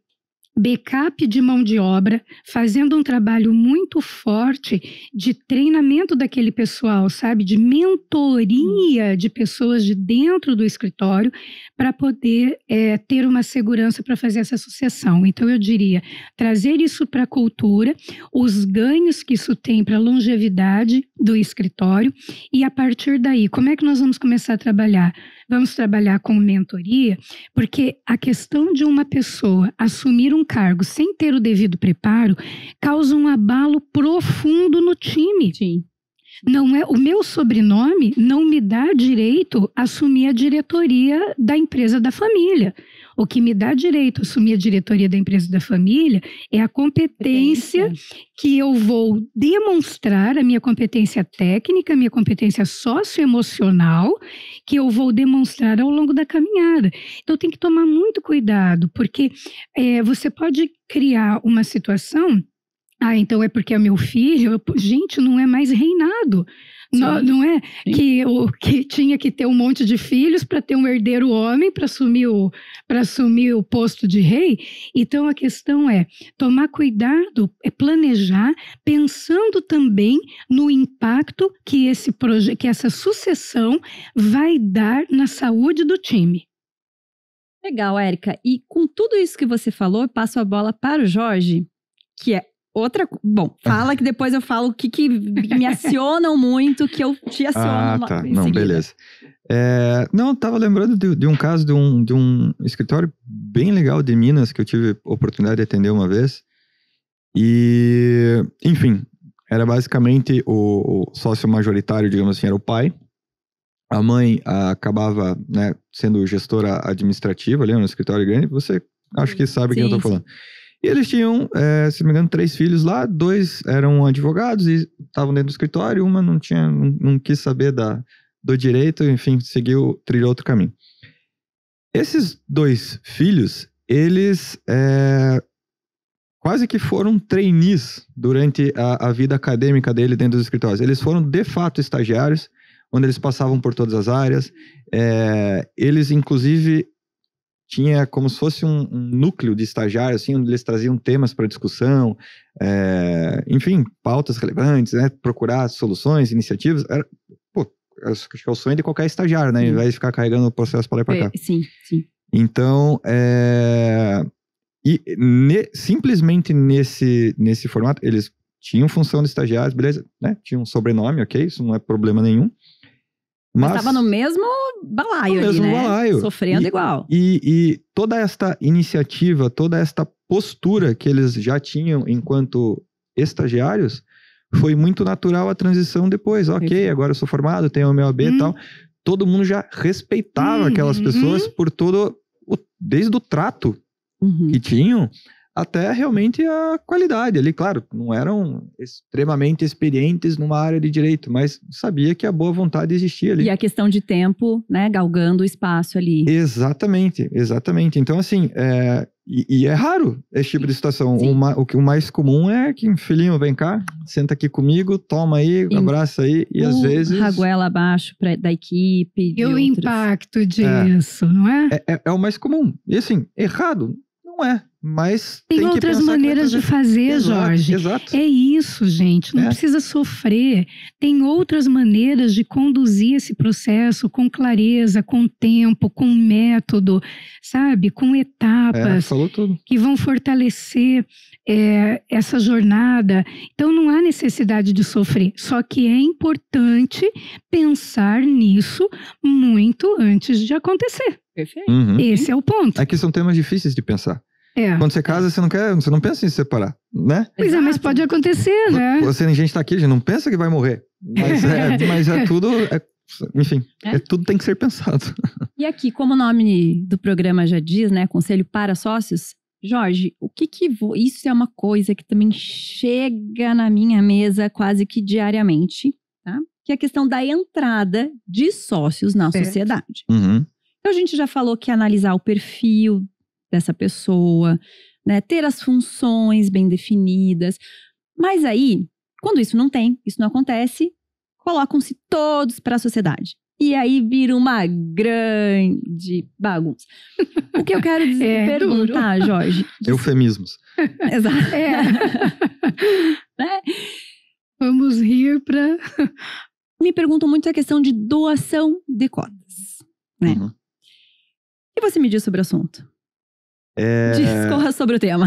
backup de mão de obra, fazendo um trabalho muito forte de treinamento daquele pessoal, sabe? De mentoria de pessoas de dentro do escritório para poder ter uma segurança para fazer essa sucessão. Então, eu diria, trazer isso para a cultura, os ganhos que isso tem para a longevidade do escritório e, a partir daí, como é que nós vamos começar a trabalhar? Vamos trabalhar com mentoria, porque a questão de uma pessoa assumir um cargo sem ter o devido preparo causa um abalo profundo no time. Sim. Não é, o meu sobrenome não me dá direito a assumir a diretoria da empresa da família. O que me dá direito a assumir a diretoria da empresa da família é a competência que eu vou demonstrar, a minha competência técnica, a minha competência socioemocional, que eu vou demonstrar ao longo da caminhada. Então tem que tomar muito cuidado, porque você pode criar uma situação... então é porque é meu filho. Gente, não é mais reinado. Não é que tinha que ter um monte de filhos para ter um herdeiro homem para assumir o posto de rei. Então a questão é tomar cuidado, planejar, pensando também no impacto que essa sucessão vai dar na saúde do time. Legal, Érica. E com tudo isso que você falou, eu passo a bola para o Jorge, que é bom, fala que depois eu falo o que me acionam muito, que eu te aciono. Tá. Não, beleza. Não, tava lembrando de um caso de um escritório bem legal de Minas, que eu tive a oportunidade de atender uma vez. E, enfim, era basicamente o sócio majoritário, digamos assim, era o pai. A mãe acabava, né, sendo gestora administrativa ali no escritório grande. Você acho que sabe quem eu tô falando. E eles tinham, se não me engano, 3 filhos lá, 2 eram advogados e estavam dentro do escritório, uma não quis saber do direito, enfim, trilhou outro caminho. Esses 2 filhos, eles quase que foram trainees durante a vida acadêmica dele dentro dos escritórios. Eles foram, de fato, estagiários, onde eles passavam por todas as áreas. Eles, inclusive, tinha como se fosse um núcleo de estagiários, assim, onde eles traziam temas para discussão, enfim, pautas relevantes, né? Procurar soluções, iniciativas. Acho que é o sonho de qualquer estagiário, né? Ao invés de ficar carregando o processo para lá e para cá. Sim, sim. Então, simplesmente nesse formato, eles tinham função de estagiários, beleza, né? Tinham um sobrenome, ok? Isso não é problema nenhum. Mas estava no mesmo balaio ali, né? Balaio. Sofrendo igual. E toda esta iniciativa, toda esta postura que eles já tinham enquanto estagiários, foi muito natural a transição depois. Ok, agora eu sou formado, tenho o meu AB e tal. Todo mundo já respeitava aquelas pessoas por desde o trato que tinham, até realmente a qualidade ali. Claro, não eram extremamente experientes numa área de direito, mas sabia que a boa vontade existia ali. E a questão de tempo, né, galgando o espaço ali. Exatamente. Então, assim, e é raro esse tipo de situação. O mais comum é que, filhinho, vem cá, senta aqui comigo, toma aí, abraça aí, e às vezes... Raguela abaixo da equipe. E o impacto disso, não é? É o mais comum. E assim, errado não é. Mas tem outras maneiras de fazer, Jorge. Exato. É isso, gente. Não precisa sofrer. Tem outras maneiras de conduzir esse processo com clareza, com tempo, com método, sabe? Com etapas. Falou tudo. Que vão fortalecer essa jornada. Então, não há necessidade de sofrer. Só que é importante pensar nisso muito antes de acontecer. Perfeito. Esse é o ponto. Aqui são temas difíceis de pensar. Quando você casa, você não pensa em se separar, né? Pois mas pode acontecer, né? A gente tá aqui, a gente não pensa que vai morrer. Mas é tudo... enfim, tudo tem que ser pensado. E aqui, como o nome do programa já diz, né? Conselho para Sócios. Jorge, isso é uma coisa que também chega na minha mesa quase que diariamente, tá? Que é a questão da entrada de sócios na sociedade. Então, a gente já falou que analisar o perfil dessa pessoa, né? Ter as funções bem definidas. Mas aí, quando isso não acontece, colocam-se todos para a sociedade. E aí vira uma grande bagunça. O que eu quero perguntar, Jorge... Eufemismos. Exato. Né? Vamos rir para... Me perguntam muito a questão de doação de cotas. Né? O que você me diz sobre o assunto? Discorra sobre o tema.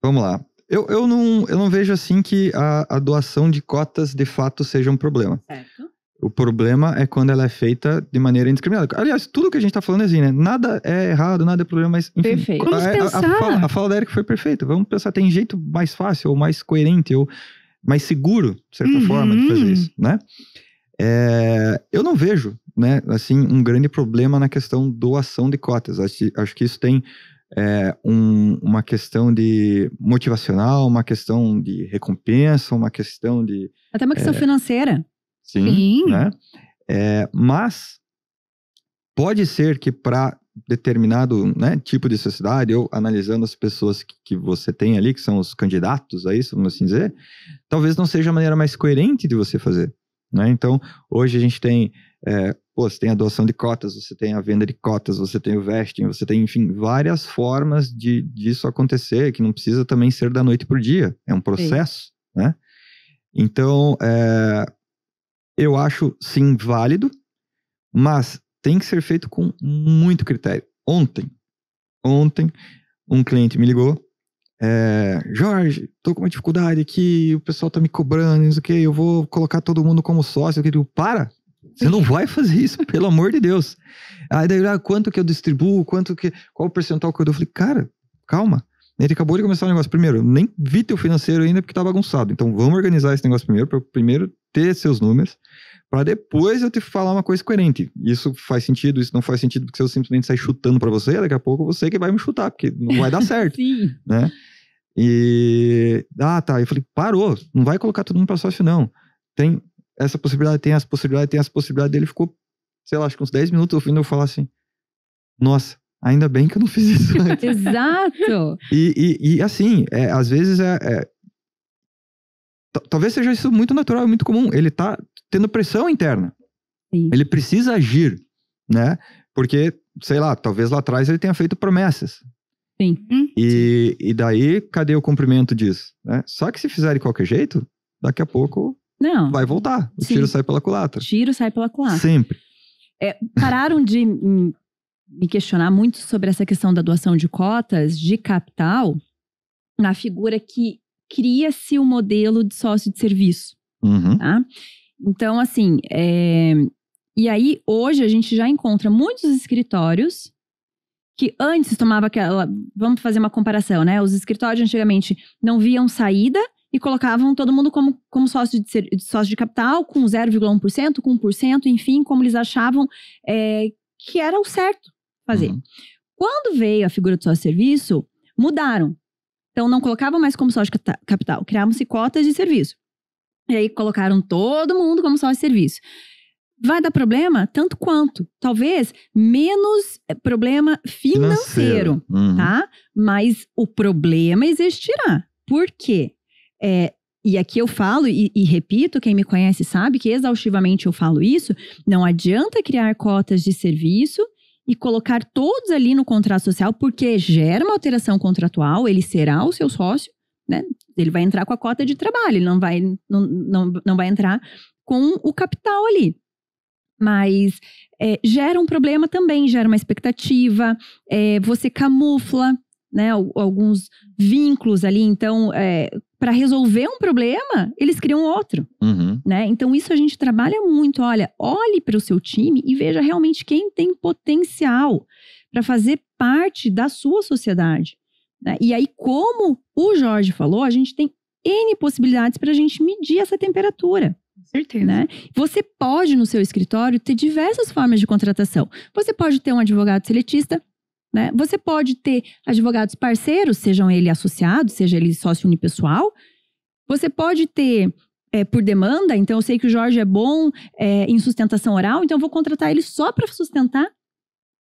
Vamos lá. Eu não vejo assim que a doação de cotas de fato seja um problema. Certo. O problema é quando ela é feita de maneira indiscriminada. Aliás, tudo que a gente tá falando é assim, né? Nada é errado, nada é problema, mas enfim. Perfeito. Vamos pensar. A fala da Erika foi perfeita. Vamos pensar, tem jeito mais fácil, ou mais coerente, ou mais seguro, de certa forma, de fazer isso, né? Eu não vejo, né, assim, um grande problema na questão doação de cotas. Acho que isso tem uma questão de motivacional, uma questão de recompensa, uma questão de... Até uma questão financeira. Sim. Né? Mas pode ser que para determinado, né, tipo de sociedade, ou analisando as pessoas que você tem ali, que são os candidatos a isso, vamos assim dizer, talvez não seja a maneira mais coerente de você fazer. Né? Então, hoje a gente tem... você tem a doação de cotas, você tem a venda de cotas, você tem o vesting, você tem, enfim, várias formas disso acontecer, que não precisa também ser da noite pro dia. É um processo, né? Então, eu acho, sim, válido, mas tem que ser feito com muito critério. Ontem, um cliente me ligou, Jorge, tô com uma dificuldade aqui, o pessoal tá me cobrando, não sei o que, eu vou colocar todo mundo como sócio. Eu digo, para! Você não vai fazer isso, pelo amor de Deus. Aí daí, quanto que eu distribuo, qual o percentual que eu dou? Eu falei, cara, calma. Ele acabou de começar o negócio. Primeiro, eu nem vi teu financeiro ainda porque tá bagunçado. Então vamos organizar esse negócio primeiro, para eu primeiro ter seus números, para depois eu te falar uma coisa coerente. Isso faz sentido, isso não faz sentido, porque se eu simplesmente sair chutando para você, daqui a pouco você que vai me chutar, porque não vai dar certo. Sim. Né? E, tá, eu falei, parou, não vai colocar todo mundo para sócio não. Tem essa possibilidade, tem essa possibilidade, tem essa possibilidade. Ele ficou, sei lá, acho que uns 10 minutos ouvindo eu falar assim, nossa, ainda bem que eu não fiz isso antes. Exato! E assim, às vezes talvez seja isso muito natural e muito comum. Ele tá tendo pressão interna. Sim. Ele precisa agir, né? Porque, sei lá, talvez lá atrás ele tenha feito promessas. Sim. E daí, cadê o cumprimento disso? Né? Só que se fizer de qualquer jeito, daqui a pouco vai voltar. O tiro sai pela culatra. Tiro sai pela culatra. Sempre. Pararam de me questionar muito sobre essa questão da doação de cotas de capital na figura que cria-se o modelo de sócio de serviço. Uhum. Tá? Então, assim, e aí hoje a gente já encontra muitos escritórios que antes tomava aquela... Vamos fazer uma comparação, né? Os escritórios antigamente não viam saída e colocavam todo mundo como sócio de capital, com 0,1%, com 1%, enfim, como eles achavam que era o certo fazer. Uhum. Quando veio a figura do sócio de serviço, mudaram. Então, não colocavam mais como sócio de capital, criavam-se cotas de serviço. E aí, colocaram todo mundo como sócio de serviço. Vai dar problema? Tanto quanto. Talvez menos problema financeiro. Uhum. Tá? Mas o problema existirá. Por quê? E aqui eu falo e repito, quem me conhece sabe que exaustivamente eu falo isso, não adianta criar cotas de serviço e colocar todos ali no contrato social, porque gera uma alteração contratual, ele será o seu sócio, né? Ele vai entrar com a cota de trabalho, ele não vai entrar com o capital ali. Mas gera um problema também, gera uma expectativa, você camufla, né, alguns vínculos ali. Então, para resolver um problema, eles criam outro. Uhum. Né? Então, isso a gente trabalha muito. Olhe para o seu time e veja realmente quem tem potencial para fazer parte da sua sociedade. Né? E aí, como o Jorge falou, a gente tem N possibilidades para a gente medir essa temperatura. Certeza. Né? Você pode, no seu escritório, ter diversas formas de contratação. Você pode ter um advogado seletista, né? Você pode ter advogados parceiros, sejam ele associados, seja ele sócio unipessoal. Você pode ter por demanda, então eu sei que o Jorge é bom em sustentação oral, então eu vou contratar ele só para sustentar.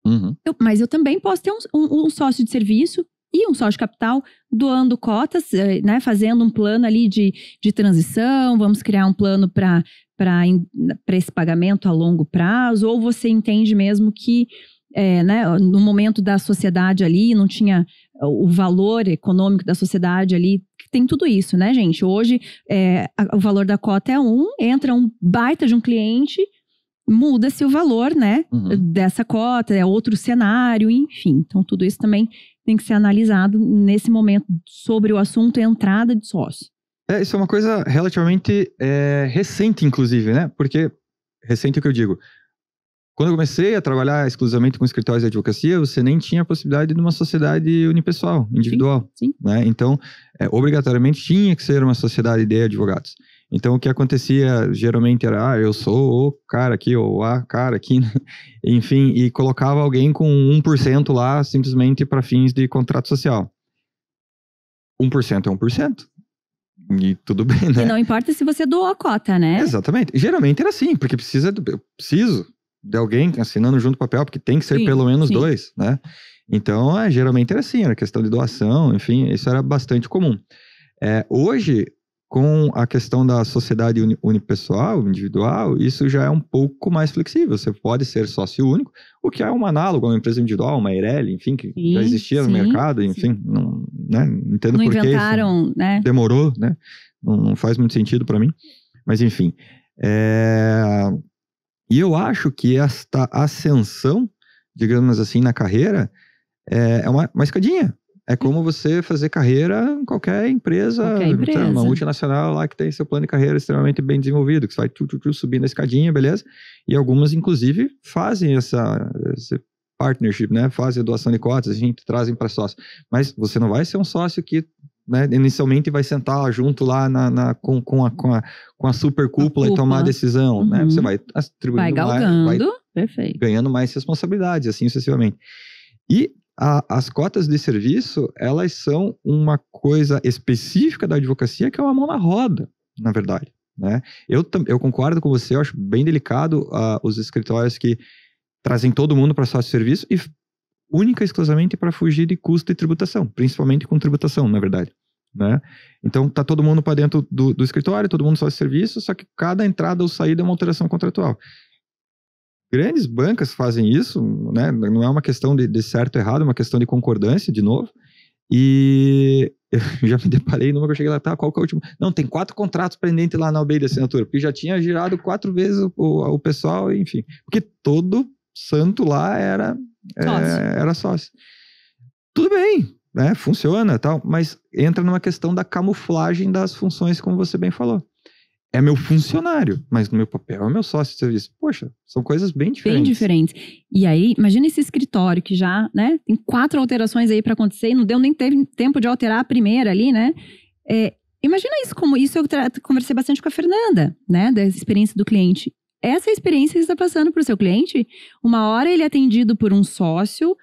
Uhum. Mas eu também posso ter um sócio de serviço e um sócio de capital doando cotas, né, fazendo um plano ali de transição, vamos criar um plano para esse pagamento a longo prazo, ou você entende mesmo que né, no momento da sociedade ali, não tinha o valor econômico da sociedade ali, tem tudo isso, né, gente? Hoje, o valor da cota é entra um baita de um cliente, muda-se o valor, né, dessa cota, é outro cenário, enfim. Então, tudo isso também tem que ser analisado nesse momento sobre o assunto entrada de sócio. Isso é uma coisa relativamente recente, inclusive, né? Porque, recente é o que eu digo, quando eu comecei a trabalhar exclusivamente com escritórios de advocacia, você nem tinha a possibilidade de uma sociedade unipessoal, individual. Sim. Né? Então, obrigatoriamente tinha que ser uma sociedade de advogados. Então, o que acontecia geralmente era, eu sou o cara aqui, ou a cara aqui, né? Enfim, e colocava alguém com 1% lá, simplesmente para fins de contrato social. 1% é 1%. E tudo bem, né? E não importa se você doou a cota, né? Exatamente. Geralmente era assim, porque eu preciso de alguém assinando junto o papel, porque tem que ser pelo menos 2, né? Então, geralmente era assim, era questão de doação, enfim, isso era bastante comum. Hoje, com a questão da sociedade unipessoal, individual, isso já é um pouco mais flexível. Você pode ser sócio único, o que é um análogo a uma empresa individual, uma Eireli, enfim, que já existia no mercado, enfim, não, né, entendo por que isso inventaram, né? Demorou, né? Não faz muito sentido para mim, mas enfim. E eu acho que esta ascensão, digamos assim, na carreira, é uma escadinha. É como você fazer carreira em qualquer empresa. Uma multinacional lá que tem seu plano de carreira extremamente bem desenvolvido, que você vai subindo a escadinha, beleza? E algumas, inclusive, fazem esse partnership, né? Fazem a doação de cotas, a gente trazem para sócio. Mas você não vai ser um sócio que, né, inicialmente vai sentar junto lá com a super cúpula e tomar a decisão, né? Você vai atribuindo galgando, perfeito, ganhando mais responsabilidades, assim sucessivamente. E as cotas de serviço, elas são uma coisa específica da advocacia que é uma mão na roda, na verdade, né? Eu concordo com você, eu acho bem delicado os escritórios que trazem todo mundo para sócio serviço e única e exclusivamente para fugir de custo e tributação, principalmente com tributação, na verdade, né? Então tá todo mundo para dentro do escritório, todo mundo sócio serviço, só que cada entrada ou saída é uma alteração contratual. Grandes bancas fazem isso, né? Não é uma questão de certo ou errado, é uma questão de concordância, de novo. E eu já me deparei numa que eu cheguei lá, tá, qual que é o último? Não, tem 4 contratos pendentes lá na UBI de assinatura, porque já tinha girado 4 vezes o pessoal, enfim. Porque todo santo lá era sócio. Tudo bem, né? Funciona e tal, mas entra numa questão da camuflagem das funções, como você bem falou. É meu funcionário, mas no meu papel é meu sócio de serviço. Poxa, são coisas bem diferentes. Bem diferentes. E aí, imagina esse escritório que já, né, tem 4 alterações aí para acontecer e não deu nem tempo de alterar a primeira ali, né? Imagina isso como isso. Eu conversei bastante com a Fernanda, né, da experiência do cliente. Essa experiência que está passando para o seu cliente, uma hora ele é atendido por um sócio,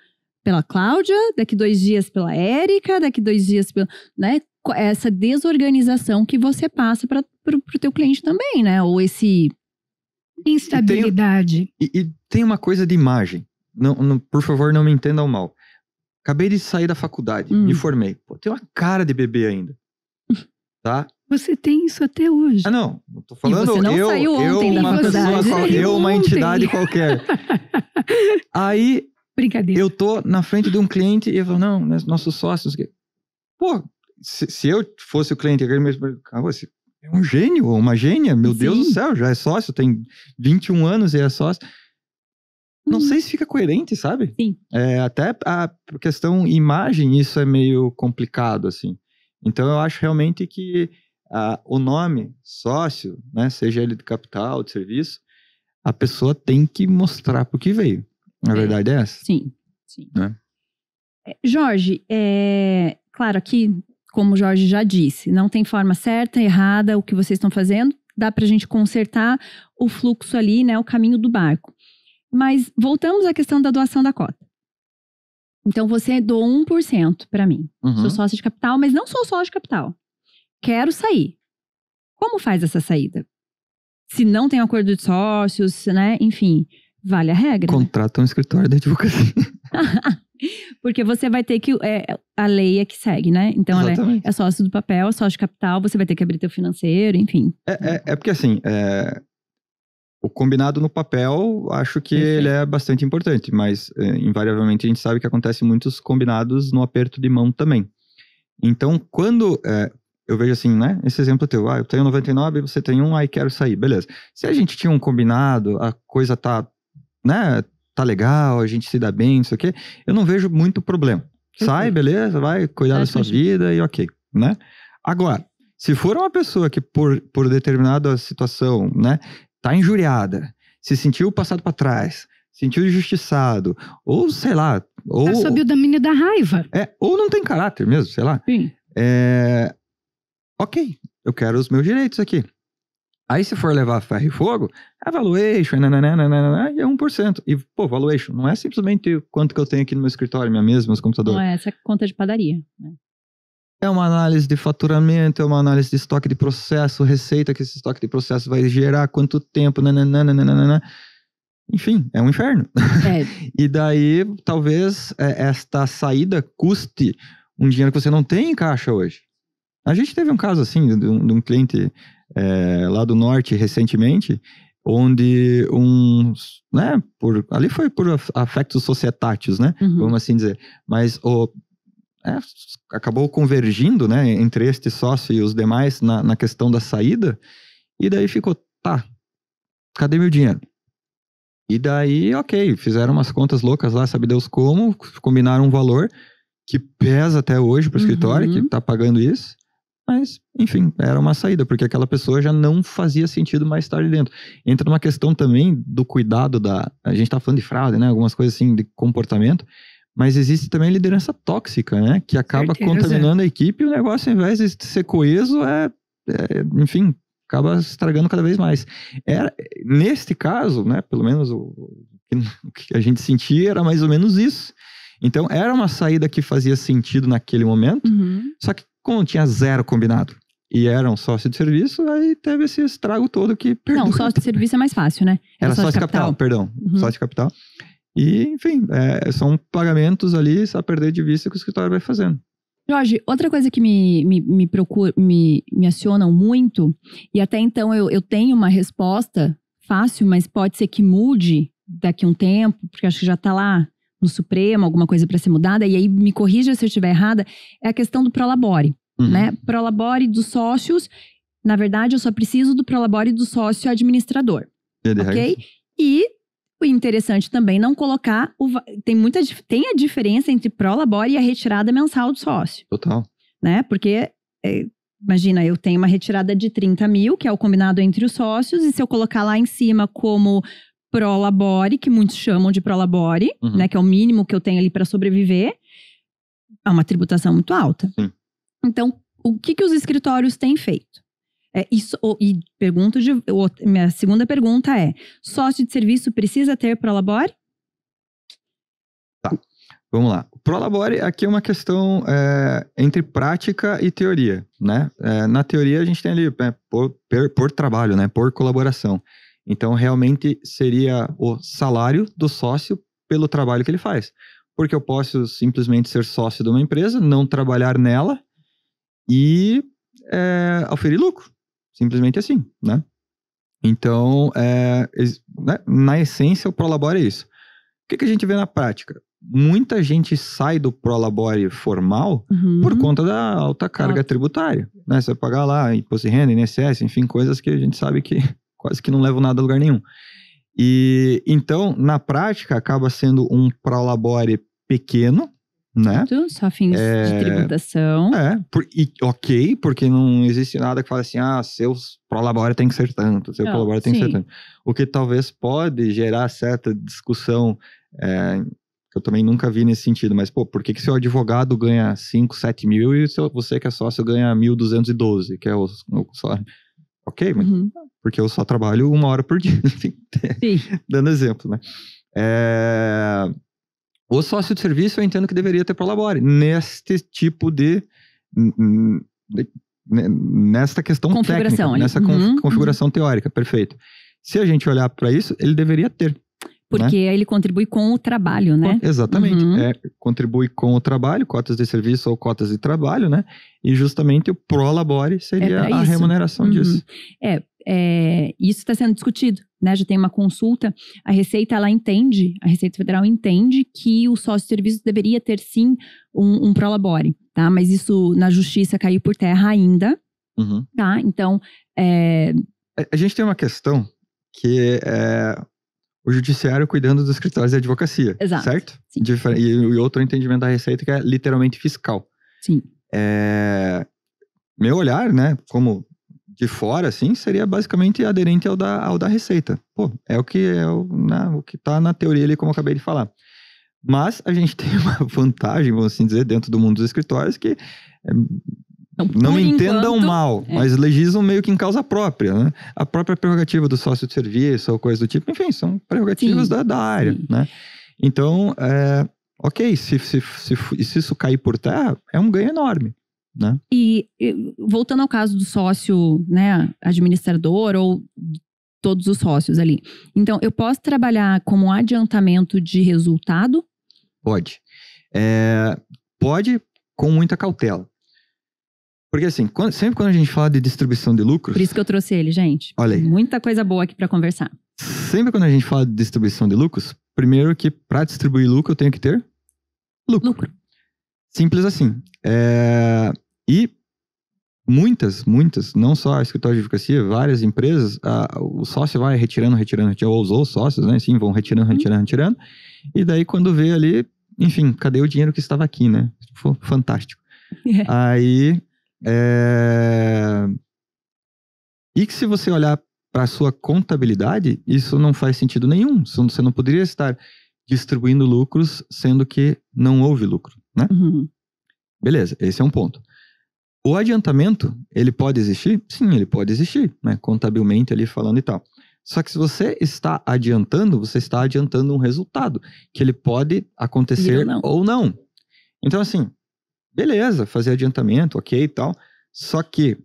pela Cláudia, daqui 2 dias pela Érica, daqui 2 dias pela, né? Essa desorganização que você passa para o teu cliente também, né? Ou esse... Instabilidade. E tem uma coisa de imagem. Não, por favor, não me entendam mal. Acabei de sair da faculdade, me formei. Pô, tem uma cara de bebê ainda. Tá? Você tem isso até hoje. Ah, não. Tô falando e você não saiu ontem da faculdade. Eu, uma entidade qualquer. Aí, brincadeira. Eu tô na frente de um cliente e eu falo, não, nossos sócios... Pô, se eu fosse o cliente, você é um gênio ou uma gênia, meu Deus do céu, já é sócio, tem 21 anos e é sócio. Não sei se fica coerente, sabe? Sim. Até a questão imagem, isso é meio complicado, assim. Então, eu acho realmente que o nome sócio, né, seja ele de capital, de serviço, a pessoa tem que mostrar por que veio. Na verdade é essa? Sim, sim. Né? Jorge, claro, aqui, como o Jorge já disse, não tem forma certa, errada, o que vocês estão fazendo. Dá pra gente consertar o fluxo ali, né, o caminho do barco. Mas voltamos à questão da doação da cota. Então, você doou 1% para mim. Sou sócio de capital, mas não sou sócio de capital. Quero sair. Como faz essa saída? Se não tem acordo de sócios, né? Enfim, vale a regra. Contrata um escritório de advocacia. Porque você vai ter que... a lei é que segue, né? Então, ela é sócio do papel, sócio de capital, você vai ter que abrir teu financeiro, enfim. Porque assim... O combinado no papel, acho que ele é bastante importante, mas invariavelmente a gente sabe que acontece muitos combinados no aperto de mão também. Então, quando eu vejo assim, né, esse exemplo teu, eu tenho 99, você tem 1, aí quero sair, beleza. Se a gente tinha um combinado, a coisa tá, né, tá legal, a gente se dá bem, não sei o quê, eu não vejo muito problema. Sai, beleza, vai cuidar da sua vida e ok, né? Agora, se for uma pessoa que por determinada situação, né, tá injuriada, se sentiu passado para trás, sentiu injustiçado, ou sei lá... Ou sob o domínio da raiva. Ou não tem caráter mesmo, sei lá. Sim. Ok, eu quero os meus direitos aqui. Aí se for levar ferro e fogo, é valuation, e é 1%. E, pô, valuation não é simplesmente quanto que eu tenho aqui no meu escritório, minha mesa, meus computadores. Não é essa conta de padaria, né? É uma análise de faturamento, é uma análise de estoque de processo, receita que esse estoque de processo vai gerar, quanto tempo, nananana. Enfim, é um inferno. E daí, talvez, esta saída custe um dinheiro que você não tem em caixa hoje. A gente teve um caso assim, de um cliente lá do norte recentemente, onde né, ali foi por afectos societátios, né, vamos assim dizer, mas acabou convergindo, né, entre este sócio e os demais na questão da saída, e daí ficou, tá, cadê meu dinheiro? E daí, ok, fizeram umas contas loucas lá, sabe Deus como, combinaram um valor que pesa até hoje pro escritório, que tá pagando isso, mas, enfim, era uma saída, porque aquela pessoa já não fazia sentido mais estar ali dentro. Entra numa questão também do cuidado a gente tá falando de fraude, né, algumas coisas assim, de comportamento, mas existe também liderança tóxica, né? Que acaba contaminando a equipe e o negócio, ao invés de ser coeso, enfim, acaba estragando cada vez mais. Neste caso, né? Pelo menos o que a gente sentia era mais ou menos isso. Então, era uma saída que fazia sentido naquele momento, só que como tinha zero combinado e era um sócio de serviço, aí teve esse estrago todo que perdeu. Não, sócio de serviço é mais fácil, né? Era sócio de capital, perdão. Sócio de capital. E, enfim, são pagamentos ali, só perder de vista que o escritório vai fazendo. Jorge, outra coisa que me acionam muito, e até então eu tenho uma resposta fácil, mas pode ser que mude daqui a um tempo, porque acho que já está lá no Supremo, alguma coisa para ser mudada, e aí me corrija se eu estiver errada, é a questão do prolabore, né? Prolabore dos sócios, na verdade eu só preciso do prolabore do sócio administrador, ok? E o interessante também não colocar, tem a diferença entre prolabore e a retirada mensal do sócio. Total. Né? Porque, imagina, eu tenho uma retirada de 30 mil, que é o combinado entre os sócios, e se eu colocar lá em cima como prolabore, que muitos chamam de prolabore, né, que é o mínimo que eu tenho ali para sobreviver, é uma tributação muito alta. Sim. Então, o que os escritórios têm feito? Minha segunda pergunta é: sócio de serviço precisa ter prolabore? Tá, vamos lá. O prolabore aqui é uma questão entre prática e teoria, né? Na teoria a gente tem ali por trabalho, né? Por colaboração. Então realmente seria o salário do sócio pelo trabalho que ele faz. Porque eu posso simplesmente ser sócio de uma empresa, não trabalhar nela e oferir lucro. Simplesmente assim, né? Então, na essência, o prolabore é isso. O que a gente vê na prática? Muita gente sai do prolabore formal por conta da alta carga tributária, né? Você vai pagar lá imposto de renda, INSS, enfim, coisas que a gente sabe que quase que não levam nada a lugar nenhum. E então, na prática, acaba sendo um prolabore pequeno, né? Só fins de tributação. Ok, porque não existe nada que fale assim, seu prolabore tem que ser tanto, seu prolabore tem que ser tanto. O que talvez pode gerar certa discussão, que eu também nunca vi nesse sentido, mas, por que seu advogado ganha 5, 7 mil e você que é sócio ganha 1.212, que é o salário? Ok, mas porque eu só trabalho 1 hora por dia, enfim, dando exemplo, né? O sócio de serviço eu entendo que deveria ter prolabore neste tipo nesta questão técnica, nessa configuração teórica, perfeito. Se a gente olhar para isso, ele deveria ter. Porque ele contribui com o trabalho, né? Exatamente. Contribui com o trabalho, cotas de serviço ou cotas de trabalho, né? E justamente o prolabore seria a remuneração disso. Isso está sendo discutido, né? Já tem uma consulta. A Receita Federal entende que o sócio de serviço deveria ter sim um prolabore, tá? Mas isso na justiça caiu por terra ainda, tá? Então, a gente tem uma questão que o judiciário cuidando dos escritórios de advocacia, certo? Sim. E outro entendimento da Receita que é literalmente fiscal. Sim. Meu olhar, né, como de fora, assim, seria basicamente aderente ao da Receita. É o que está na teoria ali, como eu acabei de falar. Mas a gente tem uma vantagem, vamos assim dizer, dentro do mundo dos escritórios que não me entendam mal, mas legislam meio que em causa própria, né? A própria prerrogativa do sócio de serviço ou coisa do tipo, enfim, são prerrogativas da área, né? Então, ok, se isso cair por terra, é um ganho enorme, né? E voltando ao caso do sócio, né, administrador ou todos os sócios ali. Então, eu posso trabalhar como adiantamento de resultado? Pode. Pode com muita cautela. Porque assim, sempre quando a gente fala de distribuição de lucros... Por isso que eu trouxe ele, gente. Olha aí. Muita coisa boa aqui para conversar. Sempre quando a gente fala de distribuição de lucros, primeiro que para distribuir lucro eu tenho que ter lucro. Simples assim. E muitas, não só a escritório de advocacia, várias empresas, o sócio vai retirando, ou os sócios, né? Sim, vão retirando. E daí quando vê ali, enfim, cadê o dinheiro que estava aqui, né? Fantástico. Aí... E que se você olhar para a sua contabilidade, isso não faz sentido nenhum. Você não poderia estar distribuindo lucros, sendo que não houve lucro, né? Beleza, esse é um ponto. O adiantamento, ele pode existir? Sim, ele pode existir, né? Contabilmente ali falando e tal. Só que se você está adiantando, você está adiantando um resultado, que ele pode acontecer ou não. Então, assim, beleza, fazer adiantamento, ok e tal. Só que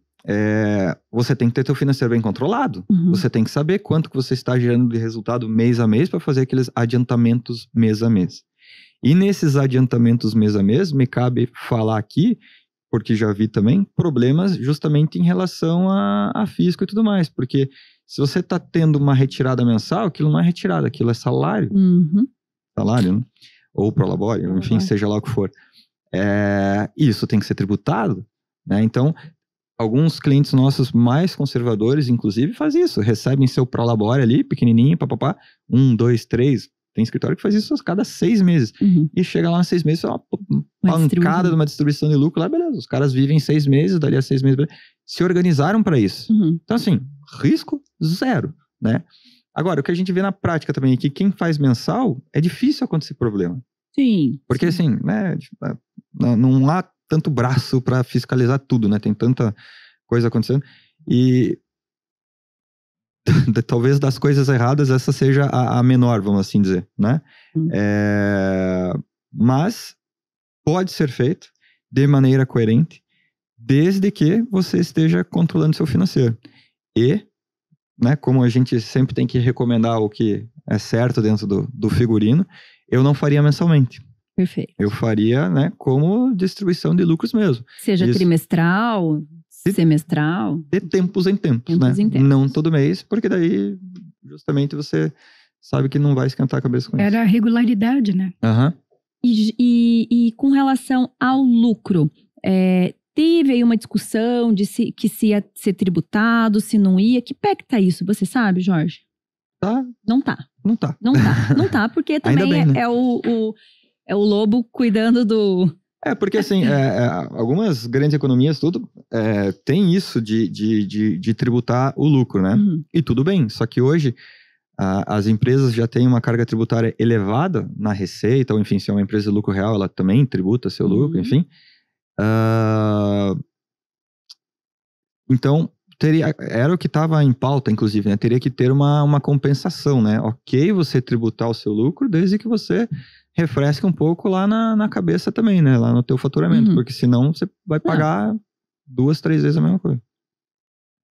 você tem que ter seu financeiro bem controlado. Você tem que saber quanto que você está gerando de resultado mês a mês para fazer aqueles adiantamentos mês a mês. E nesses adiantamentos mês a mês, me cabe falar aqui, porque já vi também, problemas justamente em relação a fisco e tudo mais. Porque se você está tendo uma retirada mensal, aquilo não é retirada, aquilo é salário. Salário, né? Ou prolabore, enfim, seja lá o que for. Isso tem que ser tributado, né? Então, alguns clientes nossos mais conservadores, inclusive, fazem isso. Recebem seu prolabore ali, pequenininho, papapá, 1, 2, 3. Tem escritório que faz isso a cada 6 meses. E chega lá em 6 meses, é uma pancada de uma distribuição de lucro lá, beleza. Os caras vivem 6 meses, dali a 6 meses, beleza. Se organizaram para isso. Então, assim, risco zero, né? Agora, o que a gente vê na prática também é que quem faz mensal, é difícil acontecer problema. Sim. Porque, assim, né, não há tanto braço para fiscalizar tudo, né? Tem tanta coisa acontecendo. E talvez das coisas erradas essa seja a menor, vamos assim dizer, né? Mas pode ser feito de maneira coerente, desde que você esteja controlando seu financeiro. E, né, como a gente sempre tem que recomendar o que é certo dentro do figurino, eu não faria mensalmente. Perfeito. Eu faria, né, como distribuição de lucros mesmo. Seja trimestral, semestral. De tempos em tempos, né? Não todo mês, porque daí justamente você sabe que não vai esquentar a cabeça com isso. Era a regularidade, né? E com relação ao lucro, teve aí uma discussão de que se ia ser tributado, se não ia. Que pé que tá isso? Você sabe, Jorge? Tá. Não tá. Não tá. Não tá, porque também bem, né? é o lobo cuidando do... Porque assim, algumas grandes economias, tudo, tem isso de tributar o lucro, né? E tudo bem, só que hoje as empresas já têm uma carga tributária elevada na receita, ou enfim, se é uma empresa de lucro real, ela também tributa seu lucro, enfim. Então, era o que estava em pauta, inclusive, né? Teria que ter uma compensação, né? Ok, você tributar o seu lucro, desde que você refresque um pouco lá na cabeça também, né? Lá no teu faturamento, porque senão você vai pagar 2, 3 vezes a mesma coisa.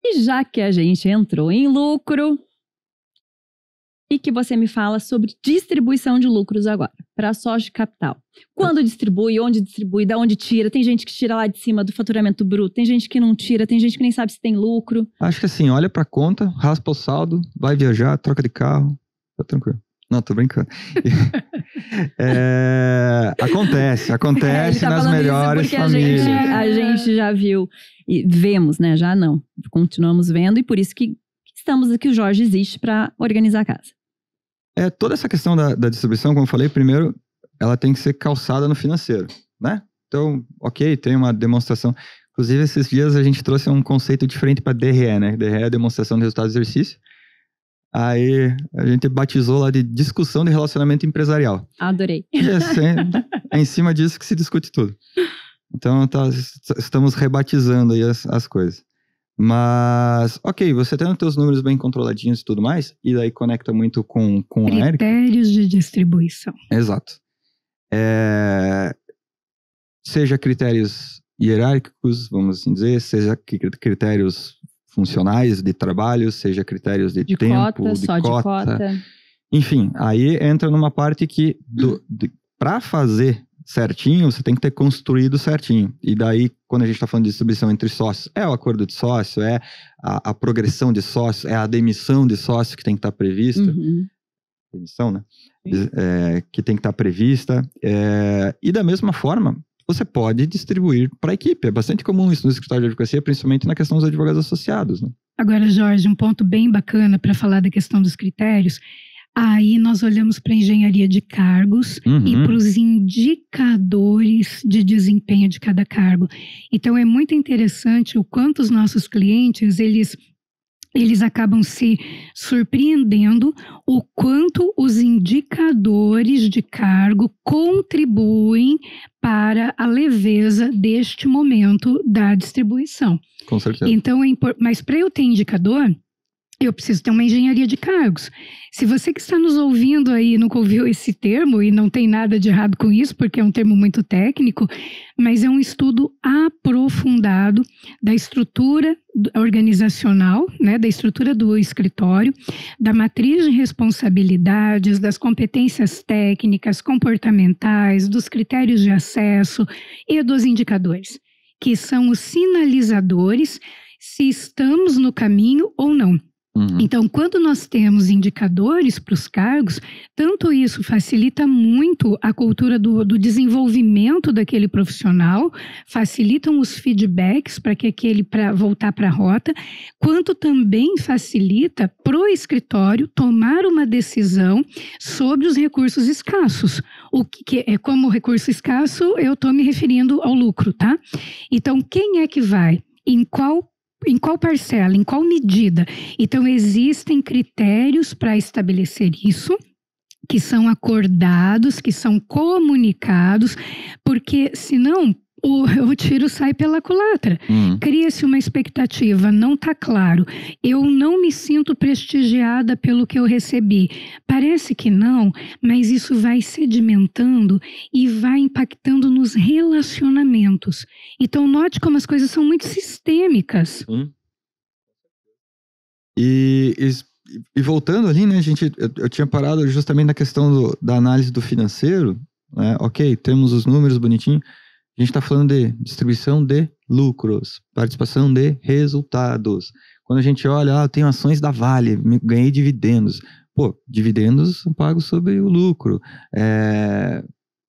E já que a gente entrou em lucro, e que você me fala sobre distribuição de lucros agora, para sócio de capital. Quando distribui, onde distribui, da onde tira? Tem gente que tira lá de cima do faturamento bruto, tem gente que não tira, tem gente que nem sabe se tem lucro. Acho que assim, olha pra conta, raspa o saldo, vai viajar, troca de carro, tá tranquilo. Não, tô brincando. Acontece nas melhores famílias. A gente já viu, e vemos, né? Já não, continuamos vendo, e por isso que estamos aqui, o Jorge existe para organizar a casa. Toda essa questão da distribuição, como eu falei, primeiro, ela tem que ser calçada no financeiro, né? Então, ok, tem uma demonstração. Inclusive, esses dias a gente trouxe um conceito diferente para DRE, né? DRE é a demonstração de resultado do exercício. Aí a gente batizou lá de discussão de relacionamento empresarial. Adorei. E é em cima disso que se discute tudo. Então, estamos rebatizando aí as coisas. Mas, ok, você tendo teus números bem controladinhos e tudo mais, e daí conecta muito com a Érica. Critérios de distribuição. Exato. Seja critérios hierárquicos, vamos assim dizer, seja critérios funcionais de trabalho, seja critérios de tempo, de cota. Enfim, aí entra numa parte que para fazer certinho, você tem que ter construído certinho. E daí, quando a gente está falando de distribuição entre sócios, é o acordo de sócio, é a progressão de sócio, é a demissão de sócio que tem que estar prevista. Demissão, né? Que tem que estar prevista. E da mesma forma, você pode distribuir para a equipe. É bastante comum isso no escritório de advocacia, principalmente na questão dos advogados associados, né? Agora, Jorge, um ponto bem bacana para falar da questão dos critérios. Aí nós olhamos para a engenharia de cargos e para os indicadores de desempenho de cada cargo. Então é muito interessante o quanto os nossos clientes, eles acabam se surpreendendo o quanto os indicadores de cargo contribuem para a leveza deste momento da distribuição. Com certeza. Então, mas para eu ter indicador, Eu preciso ter uma engenharia de cargos. Se você que está nos ouvindo aí nunca ouviu esse termo, e não tem nada de errado com isso, porque é um termo muito técnico, mas é um estudo aprofundado da estrutura organizacional, né, da estrutura do escritório, da matriz de responsabilidades, das competências técnicas, comportamentais, dos critérios de acesso e dos indicadores, que são os sinalizadores se estamos no caminho ou não. Então, quando nós temos indicadores para os cargos, tanto isso facilita muito a cultura do desenvolvimento daquele profissional, facilitam os feedbacks para voltar para a rota, quanto também facilita para o escritório tomar uma decisão sobre os recursos escassos. O que é como recurso escasso, eu estou me referindo ao lucro, tá? Então, quem é que vai? Em qual parcela, em qual medida? Então, existem critérios para estabelecer isso, que são acordados, que são comunicados, porque senão o tiro sai pela culatra. Cria-se uma expectativa, não está claro. Eu não me sinto prestigiada pelo que eu recebi. Parece que não, mas isso vai sedimentando e vai impactando nos relacionamentos. Então, note como as coisas são muito sistêmicas. E voltando ali, né, eu tinha parado justamente na questão da análise do financeiro, né? Ok, temos os números bonitinhos. A gente está falando de distribuição de lucros, participação de resultados. Quando a gente olha, eu tenho ações da Vale, ganhei dividendos. Pô, dividendos são pagos sobre o lucro.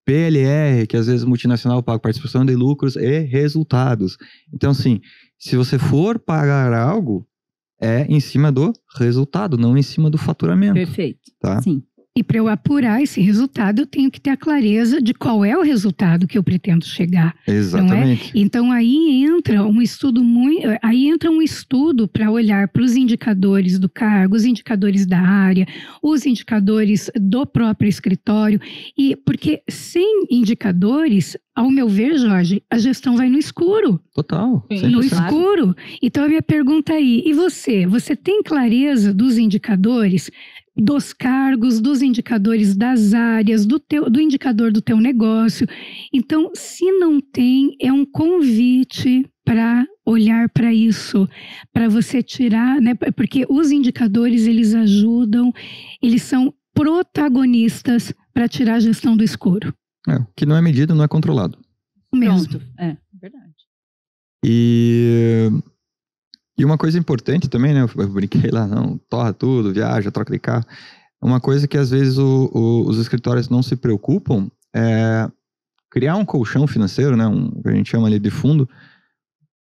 PLR, que às vezes multinacional paga participação de lucros e resultados. Então, assim, se você for pagar algo, é em cima do resultado, não em cima do faturamento. Perfeito, tá? Sim. E para eu apurar esse resultado, eu tenho que ter a clareza de qual é o resultado que eu pretendo chegar. Exatamente. Não é? Então aí entra um estudo para olhar para os indicadores do cargo, os indicadores da área, os indicadores do próprio escritório. E porque sem indicadores, ao meu ver, Jorge, a gestão vai no escuro. Total. No escuro. Então a minha pergunta aí, e você? Você tem clareza dos indicadores? Dos cargos, dos indicadores das áreas, do indicador do teu negócio. Então, se não tem, é um convite para olhar para isso, para você tirar, né? Porque os indicadores, eles ajudam, eles são protagonistas para tirar a gestão do escuro. O que não é medido não é controlado. Mesmo. Pronto, verdade. E uma coisa importante também, né? Eu brinquei lá, não, torra tudo, viaja, troca de carro. Uma coisa que às vezes os escritórios não se preocupam é criar um colchão financeiro, né? Que a gente chama ali de fundo,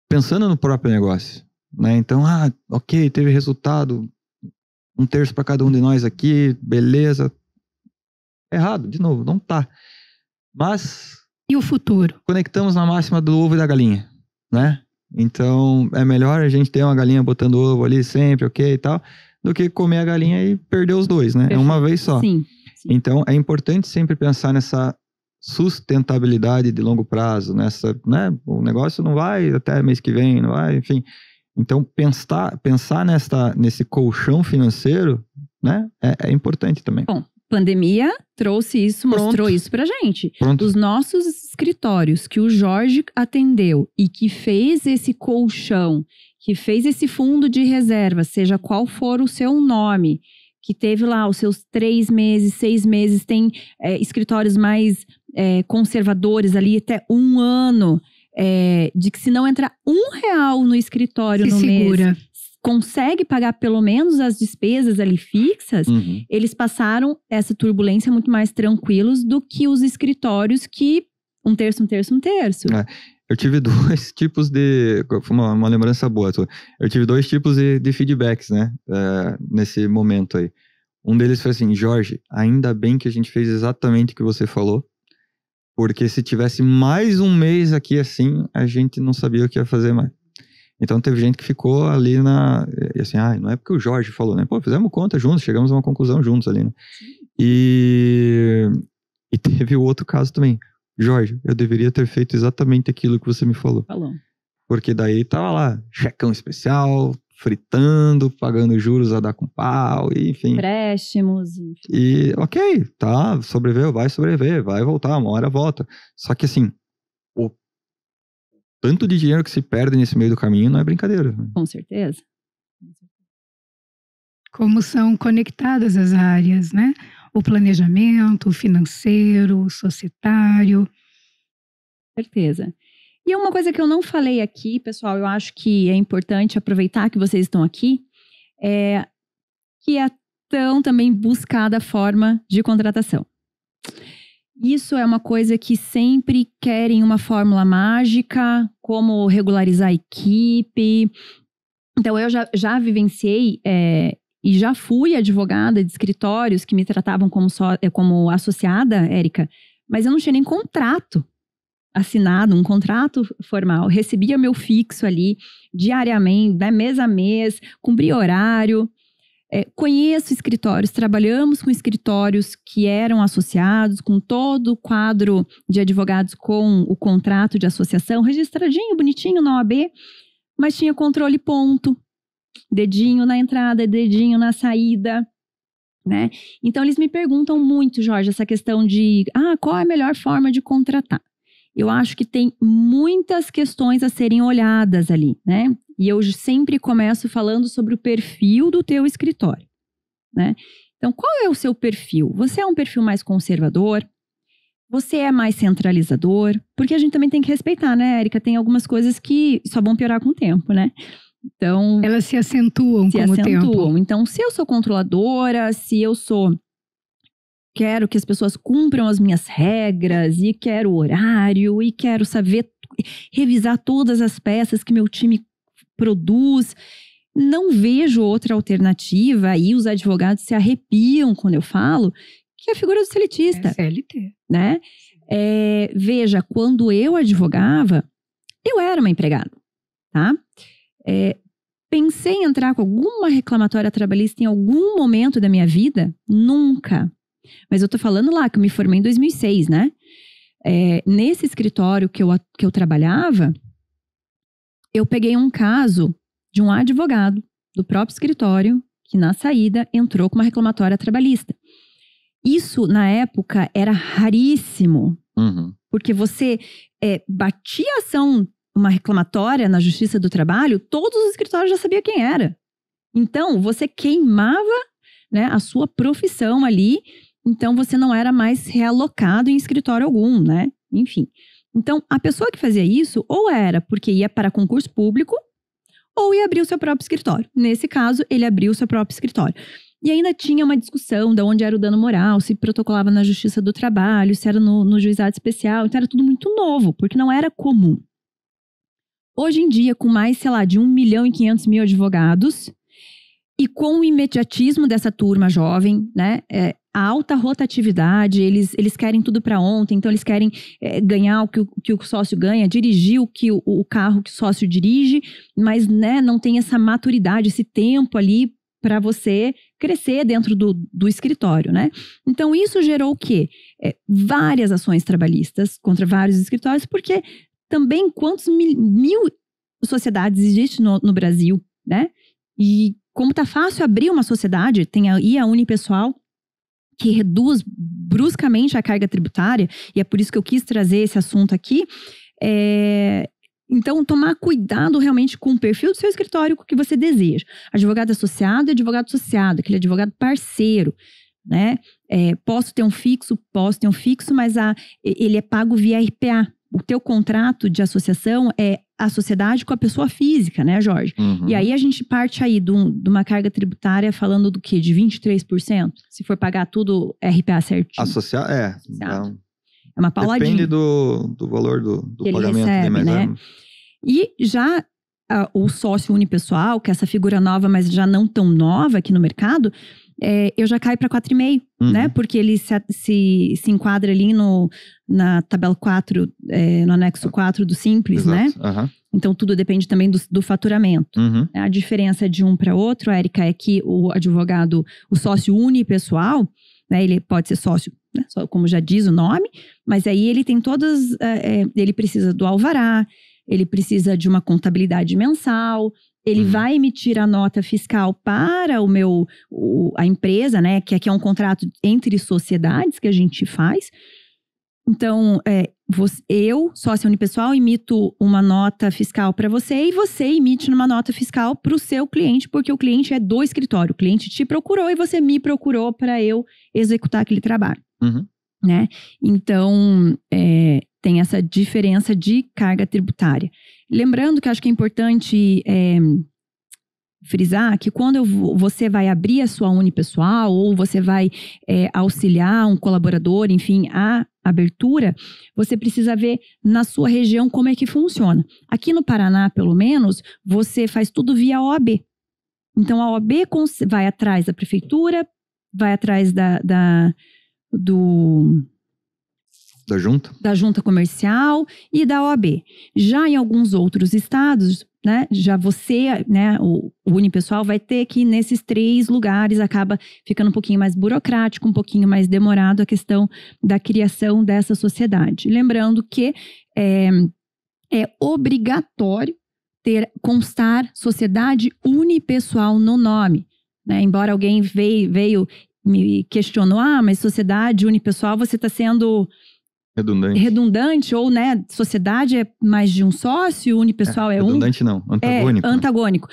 pensando no próprio negócio, né? Então, ok, teve resultado, 1/3 para cada um de nós aqui, beleza. Errado, de novo, não tá. Mas... E o futuro? Conectamos na máxima do ovo e da galinha, né? Então, é melhor a gente ter uma galinha botando ovo ali sempre, ok e tal, do que comer a galinha e perder os dois, né? Perfeito. É uma vez só. Sim. Então, é importante sempre pensar nessa sustentabilidade de longo prazo, nessa, né? O negócio não vai até mês que vem, não vai, enfim. Então, pensar nesse colchão financeiro, né? É importante também. Bom, pandemia trouxe isso, mostrou isso pra gente. Os nossos escritórios que o Jorge atendeu e que fez esse colchão, que fez esse fundo de reserva, seja qual for o seu nome, que teve lá os seus 3 meses, 6 meses, tem escritórios mais conservadores ali, até 1 ano, de que se não entrar R$1 no escritório no mês, consegue pagar pelo menos as despesas ali fixas, eles passaram essa turbulência muito mais tranquilos do que os escritórios que 1/3. Eu tive 2 tipos de... Foi uma lembrança boa. Eu tive 2 tipos de feedbacks, né? Nesse momento aí. Um deles foi assim, Jorge, ainda bem que a gente fez exatamente o que você falou, porque se tivesse mais um mês aqui assim, a gente não sabia o que ia fazer mais. Então teve gente que ficou ali assim, não é porque o Jorge falou, né? Pô, fizemos conta juntos, chegamos a uma conclusão juntos ali, né? E teve o outro caso também. Jorge, eu deveria ter feito exatamente aquilo que você me falou. Falou. Porque daí tava lá, checão especial, fritando, pagando juros a dar com pau, e, enfim. Empréstimos, enfim. E, ok, tá, sobreviveu, vai voltar, uma hora volta. Só que, assim, o tanto de dinheiro que se perde nesse meio do caminho não é brincadeira. Com certeza. Como são conectadas as áreas, né? O planejamento, o financeiro, o societário. Certeza. E uma coisa que eu não falei aqui, pessoal, eu acho que é importante aproveitar que vocês estão aqui, que é tão também buscada a forma de contratação. Isso é uma coisa que sempre querem uma fórmula mágica, como regularizar a equipe. Então, eu já vivenciei e já fui advogada de escritórios que me tratavam como associada, Érica, mas eu não tinha nem contrato assinado, um contrato formal. Recebia meu fixo ali diariamente, né, mês a mês, cumpria horário. Conheço escritórios, trabalhamos com escritórios que eram associados, com todo o quadro de advogados com o contrato de associação, registradinho, bonitinho na OAB, mas tinha controle ponto, dedinho na entrada, dedinho na saída, né? Então, eles me perguntam muito, Jorge, essa questão de qual é a melhor forma de contratar? Eu acho que tem muitas questões a serem olhadas ali, né? E eu sempre começo falando sobre o perfil do teu escritório, né? Então, qual é o seu perfil? Você é um perfil mais conservador? Você é mais centralizador? Porque a gente também tem que respeitar, né, Érica? Tem algumas coisas que só vão piorar com o tempo, né? Então, elas se acentuam com o tempo. Então, se eu sou controladora, se eu quero que as pessoas cumpram as minhas regras, e quero horário, e quero saber revisar todas as peças que meu time produz, não vejo outra alternativa, e os advogados se arrepiam quando eu falo, que é a figura do seletista. CLT. Né? Veja, quando eu advogava, eu era uma empregada, tá? Pensei em entrar com alguma reclamatória trabalhista em algum momento da minha vida? Nunca. Mas eu tô falando lá que eu me formei em 2006, né? Nesse escritório que eu trabalhava, eu peguei um caso de um advogado do próprio escritório que na saída entrou com uma reclamatória trabalhista. Isso, na época, era raríssimo. Uhum. Porque você batia a ação, uma reclamatória na Justiça do Trabalho, todos os escritórios já sabiam quem era. Então, você queimava, né, a sua profissão ali. Então, você não era mais realocado em escritório algum, né? Enfim. Então, a pessoa que fazia isso, ou era porque ia para concurso público, ou ia abrir o seu próprio escritório. Nesse caso, ele abriu o seu próprio escritório. E ainda tinha uma discussão de onde era o dano moral, se protocolava na Justiça do Trabalho, se era no juizado especial. Então, era tudo muito novo, porque não era comum. Hoje em dia, com mais, sei lá, de 1.500.000 advogados, e com o imediatismo dessa turma jovem, né? A alta rotatividade, eles querem tudo para ontem, então eles querem ganhar o que o sócio ganha, dirigir o carro que o sócio dirige, mas, né, não tem essa maturidade, esse tempo ali para você crescer dentro do escritório, né? Então, isso gerou o quê? Várias ações trabalhistas contra vários escritórios, porque também quantos mil sociedades existem no Brasil, né? E como tá fácil abrir uma sociedade, tem aí a Unipessoal, que reduz bruscamente a carga tributária, e é por isso que eu quis trazer esse assunto aqui. Então, tomar cuidado realmente com o perfil do seu escritório, com o que você deseja. Advogado associado e advogado associado, aquele advogado parceiro, né? Posso ter um fixo, mas ele é pago via RPA. O teu contrato de associação é a sociedade com a pessoa física, né, Jorge? Uhum. E aí a gente parte aí de uma carga tributária falando do quê? De 23%? Se for pagar tudo RPA certinho. Associado. É uma pauladinha. Depende do valor do pagamento. Recebe, mas né? E já o sócio unipessoal, que é essa figura nova, mas já não tão nova aqui no mercado, eu já caio para 4,5, né? Porque ele se enquadra ali na tabela 4, no anexo 4 do Simples, Exato. né? Uhum. Então, tudo depende também do faturamento. Uhum. A diferença de um para outro, Érica, é que o advogado, o sócio unipessoal, né? Ele pode ser sócio, né, como já diz o nome, mas aí ele tem ele precisa do alvará, ele precisa de uma contabilidade mensal, Ele vai emitir a nota fiscal para a empresa, né? Que aqui é um contrato entre sociedades que a gente faz. Então, eu, sócia unipessoal, emito uma nota fiscal para você e você emite uma nota fiscal para o seu cliente, porque o cliente é do escritório. O cliente te procurou e você me procurou para eu executar aquele trabalho. Né? Então, tem essa diferença de carga tributária. Lembrando que acho que é importante frisar que quando você vai abrir a sua unipessoal ou você vai auxiliar um colaborador, enfim, a abertura, você precisa ver na sua região como é que funciona. Aqui no Paraná, pelo menos, você faz tudo via OAB. Então, a OAB vai atrás da prefeitura, vai atrás da junta comercial e da OAB. Já em alguns outros estados, né, já você, né, o unipessoal vai ter que ir nesses 3 lugares, acaba ficando um pouquinho mais burocrático, um pouquinho mais demorado a questão da criação dessa sociedade. Lembrando que é obrigatório constar sociedade unipessoal no nome, né? Embora alguém veio me questionou, mas sociedade unipessoal você está sendo redundante ou, né, sociedade é mais de um sócio, unipessoal é redundante não, antagônico. Antagônico.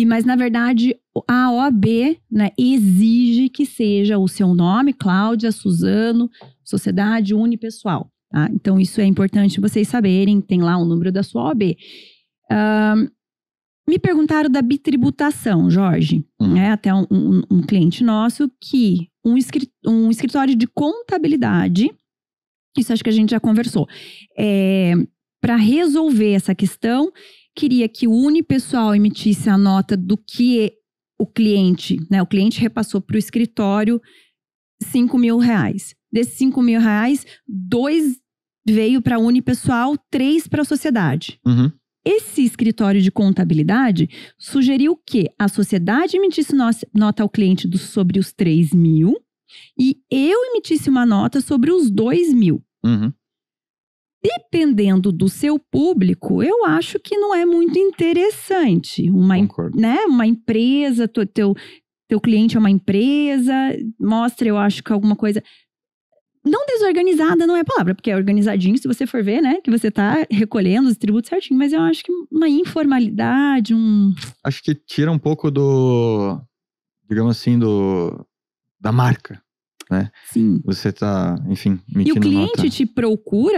Mas, na verdade, a OAB, né, exige que seja o seu nome, Cláudia Suzano, sociedade unipessoal. Tá? Então, isso é importante vocês saberem, tem lá o número da sua OAB. Me perguntaram da bitributação, Jorge. Até um cliente nosso que um escritório de contabilidade, isso acho que a gente já conversou, para resolver essa questão, queria que o unipessoal emitisse a nota do que o cliente repassou para o escritório R$5.000. Desses R$5.000, 2 veio para a unipessoal, 3 para a sociedade. Esse escritório de contabilidade sugeriu que a sociedade emitisse nota ao cliente sobre os 3.000 e eu emitisse uma nota sobre os 2.000. Dependendo do seu público, eu acho que não é muito interessante. Uma empresa, teu cliente é uma empresa, mostra, eu acho que alguma coisa... Não desorganizada não é a palavra, porque é organizadinho, se você for ver, né? Que você tá recolhendo os tributos certinho, mas eu acho que uma informalidade, Acho que tira um pouco digamos assim, da marca, né? Sim. Você tá, enfim, emitindo e o cliente nota. te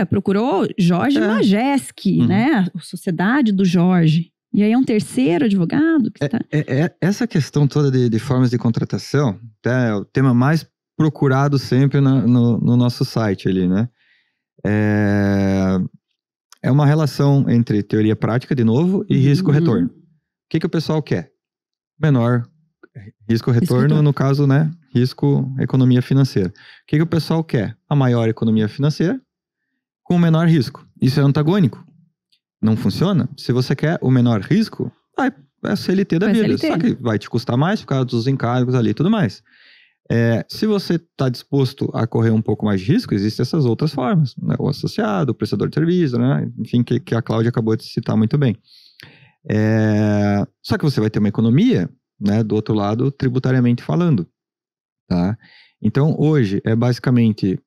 procurou Jorge Majeski, né? A sociedade do Jorge. E aí é um terceiro advogado que tá... Essa questão toda de formas de contratação é o tema mais procurado sempre no nosso site ali, né? É uma relação entre teoria prática, de novo, e risco-retorno. O que o pessoal quer? Menor risco-retorno, no caso, né? Risco-economia financeira. O que o pessoal quer? A maior economia financeira com o menor risco. Isso é antagônico. Não funciona? Se você quer o menor risco, é a CLT da vida. Só que vai te custar mais por causa dos encargos ali e tudo mais. Se você está disposto a correr um pouco mais de risco, existem essas outras formas, né? O associado, o prestador de serviço, né? Enfim, que a Cláudia acabou de citar muito bem. Só que você vai ter uma economia, né, do outro lado, tributariamente falando. Tá? Então, hoje, basicamente...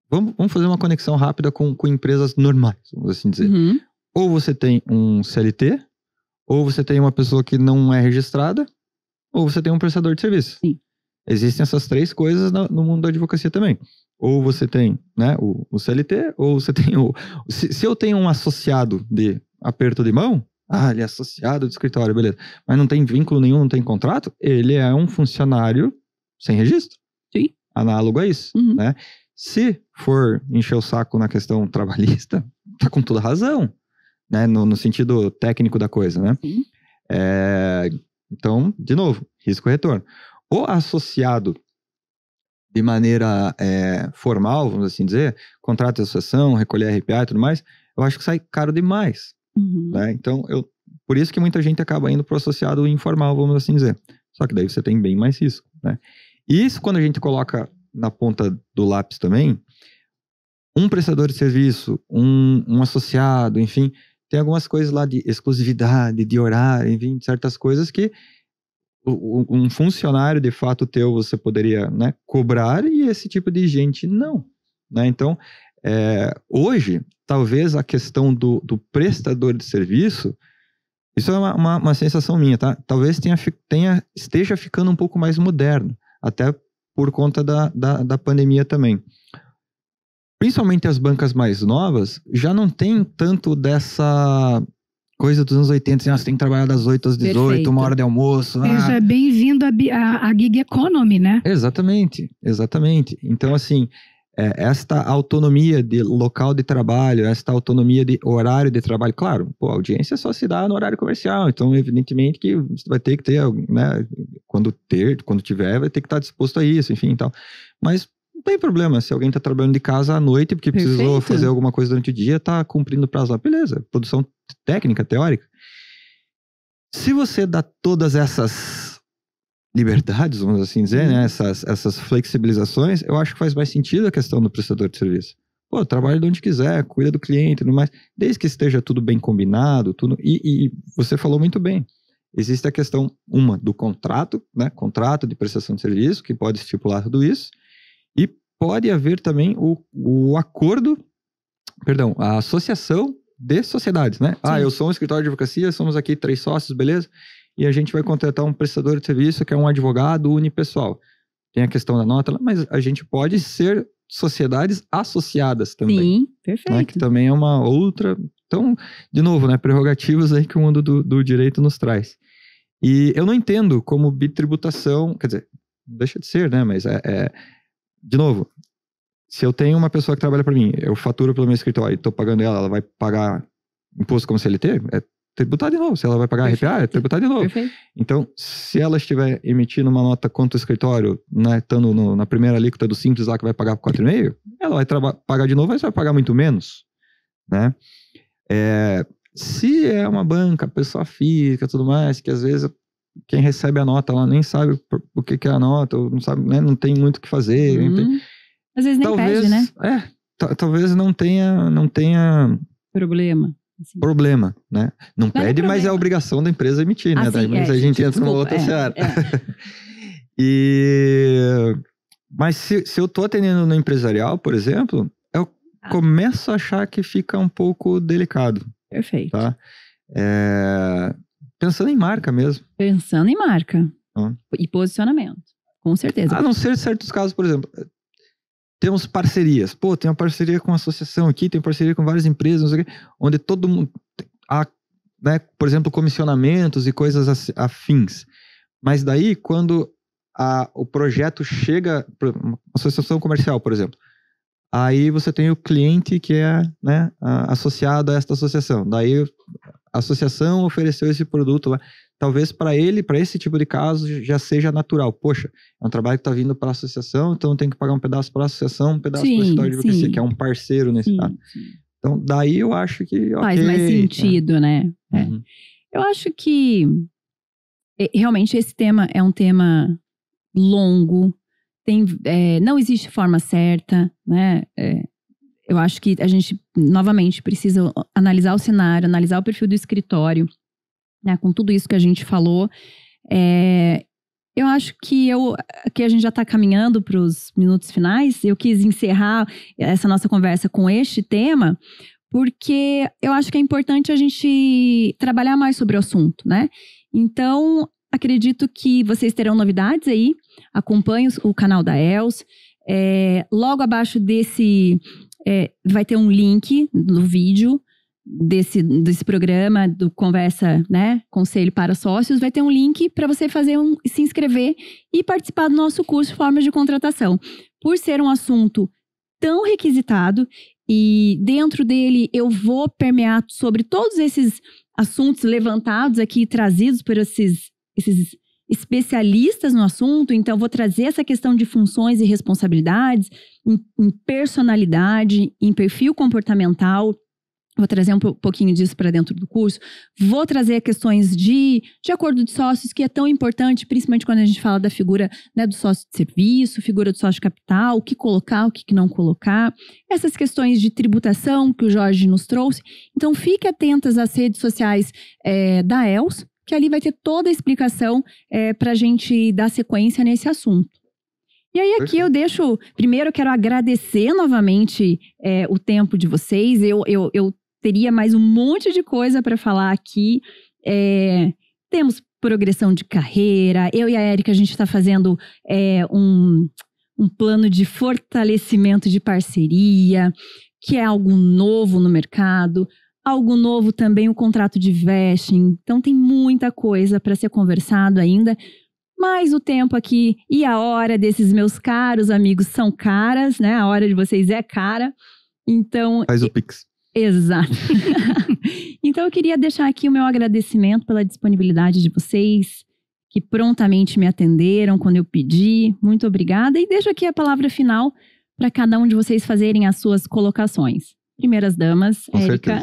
Vamos fazer uma conexão rápida com empresas normais, vamos assim dizer. Ou você tem um CLT, ou você tem uma pessoa que não é registrada, ou você tem um prestador de serviço. Sim. Existem essas 3 coisas no mundo da advocacia também. Ou você tem, né, o CLT, ou você tem se eu tenho um associado de aperto de mão, ele é associado do escritório, beleza. Mas não tem vínculo nenhum, não tem contrato, ele é um funcionário sem registro. Sim. Análogo a isso, né? Se for encher o saco na questão trabalhista, tá com toda razão, né? No sentido técnico da coisa, né? Sim. Então, de novo, risco-retorno. O associado, de maneira formal, vamos assim dizer, contrato de associação, recolher RPA e tudo mais, eu acho que sai caro demais. Né? Então, por isso que muita gente acaba indo para o associado informal, vamos assim dizer. Só que daí você tem bem mais risco. Né? E isso, quando a gente coloca na ponta do lápis também, um prestador de serviço, um associado, enfim, tem algumas coisas lá de exclusividade, de horário, enfim, certas coisas que um funcionário de fato teu você poderia, né, cobrar e esse tipo de gente não, né? Então, hoje, talvez a questão do prestador de serviço, isso é uma sensação minha, tá? Talvez esteja ficando um pouco mais moderno, até por conta da pandemia também. Principalmente as bancas mais novas, já não tem tanto dessa coisa dos anos 80, assim, você tem que trabalhar das 8 às 18, Perfeito. 1 hora de almoço. Já é bem-vindo a gig economy, né? Exatamente. Então, assim, esta autonomia de local de trabalho, esta autonomia de horário de trabalho, claro, a audiência só se dá no horário comercial, então, evidentemente, que você vai ter que ter, né, quando tiver, vai ter que estar disposto a isso, enfim, e tal. Mas não tem problema, se alguém está trabalhando de casa à noite, porque precisou fazer alguma coisa durante o dia, está cumprindo o prazo lá, beleza, produção técnica, teórica. Se você dá todas essas liberdades, vamos assim dizer, né, essas flexibilizações, eu acho que faz mais sentido a questão do prestador de serviço. Trabalha de onde quiser, cuida do cliente e tudo mais, desde que esteja tudo bem combinado, e você falou muito bem. Existe a questão, do contrato, né, contrato de prestação de serviço, que pode estipular tudo isso, e pode haver também a associação de sociedades, né? Sim. Eu sou um escritório de advocacia, somos aqui 3 sócios, beleza? E a gente vai contratar um prestador de serviço que é um advogado unipessoal. Tem a questão da nota lá, mas a gente pode ser sociedades associadas também. Sim, perfeito. Né? Que também é uma outra... Então, de novo, né? Prerrogativas aí que o mundo do direito nos traz. E eu não entendo como bitributação... Quer dizer, não deixa de ser, né? Mas de novo, se eu tenho uma pessoa que trabalha para mim, eu faturo pelo meu escritório e estou pagando ela vai pagar imposto como CLT, é tributar de novo. Se ela vai pagar RPA, é tributar de novo. Perfeito. Então, se ela estiver emitindo uma nota contra o escritório, né, estando na primeira alíquota do Simples lá que vai pagar 4,5, ela vai pagar de novo, mas vai pagar muito menos, né? Se é uma banca, pessoa física, tudo mais, que às vezes quem recebe a nota lá nem sabe o que é a nota, ou não sabe, né, não tem muito o que fazer. Às vezes nem pede, né? Talvez não tenha problema. Assim. Problema, né? Não pede, mas é a obrigação da empresa emitir, né? Daí a gente entra numa outra seara. Mas se eu tô atendendo no empresarial, por exemplo, eu começo a achar que fica um pouco delicado. Perfeito. Tá? Pensando em marca mesmo. Pensando em marca. E posicionamento. Com certeza. A não ser certos casos, por exemplo, temos parcerias. Tem uma parceria com a associação aqui, tem parceria com várias empresas, não sei o quê, onde todo mundo... né, por exemplo, comissionamentos e coisas afins. Mas daí, quando o projeto chega... Uma associação comercial, por exemplo. Aí você tem o cliente que é, né, associado a esta associação. Daí a associação ofereceu esse produto lá. Talvez para esse tipo de caso já seja natural. Poxa, é um trabalho que está vindo para a associação, então tem que pagar um pedaço para a associação, um pedaço para o escritório de advocacia, que é um parceiro nesse caso. Então, daí eu acho que... Faz mais sentido, né? Uhum. Eu acho que realmente esse tema é um tema longo. Não existe forma certa, né? Eu acho que a gente, novamente, precisa analisar o cenário, analisar o perfil do escritório, né, com tudo isso que a gente falou. Eu acho que a gente já está caminhando para os minutos finais. Eu quis encerrar essa nossa conversa com este tema, porque eu acho que é importante a gente trabalhar mais sobre o assunto, né? Então, acredito que vocês terão novidades aí. Acompanhe o canal da ELS. Logo abaixo desse... vai ter um link no vídeo desse programa do Conversa, né, Conselho para Sócios. Vai ter um link para você se inscrever e participar do nosso curso Formas de Contratação. Por ser um assunto tão requisitado e dentro dele eu vou permear sobre todos esses assuntos levantados aqui, trazidos por esses especialistas no assunto. Então, vou trazer essa questão de funções e responsabilidades, em personalidade, em perfil comportamental, Vou trazer um pouquinho disso para dentro do curso. Vou trazer questões de acordo de sócios, que é tão importante, principalmente quando a gente fala da figura, né, do sócio de serviço, figura do sócio de capital, o que colocar, o que não colocar. Essas questões de tributação que o Jorge nos trouxe. Então, fique atentas às redes sociais da ELS, que ali vai ter toda a explicação para a gente dar sequência nesse assunto. E aí aqui eu deixo... Primeiro eu quero agradecer novamente o tempo de vocês. Eu teria mais um monte de coisa para falar aqui. Temos progressão de carreira. Eu e a Érica, a gente está fazendo um plano de fortalecimento de parceria, que é algo novo no mercado. Algo novo também, o contrato de vesting. Então tem muita coisa para ser conversado ainda. Mas o tempo aqui e a hora desses meus caros amigos são caras, né? A hora de vocês é cara. Então... Faz o Pix. Exato. Então eu queria deixar aqui o meu agradecimento pela disponibilidade de vocês, que prontamente me atenderam quando eu pedi. Muito obrigada. E deixo aqui a palavra final para cada um de vocês fazerem as suas colocações. Primeiras damas, Érica.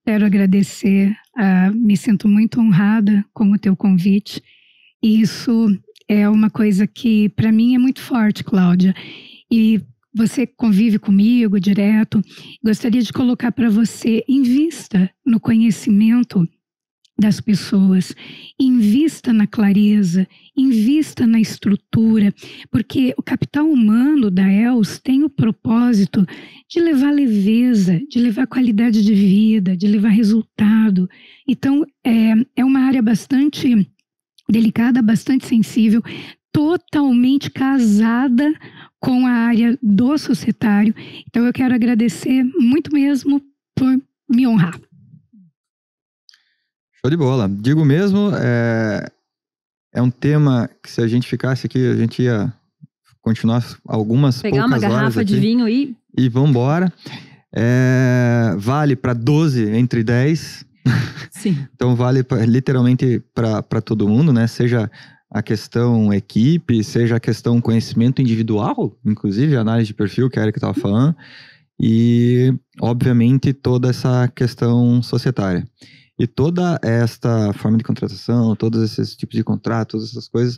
Quero agradecer. Me sinto muito honrada com o teu convite. Isso é uma coisa que para mim é muito forte, Cláudia. E você convive comigo direto. Gostaria de colocar para você, invista no conhecimento das pessoas, invista na clareza, invista na estrutura, porque o capital humano da ELS tem o propósito de levar leveza, de levar qualidade de vida, de levar resultado. Então, é uma área bastante delicada, bastante sensível, totalmente casada com a área do societário. Então eu quero agradecer muito mesmo por me honrar. Show de bola. Digo mesmo, é um tema que se a gente ficasse aqui, a gente ia continuar poucas pegar uma garrafa de vinho e vambora. Vale para 12 entre 10. Sim. Então vale literalmente para todo mundo, né? Seja a questão equipe, seja a questão conhecimento individual, inclusive a análise de perfil que a Érica estava falando, e obviamente toda essa questão societária. E toda esta forma de contratação, todos esses tipos de contratos, todas essas coisas,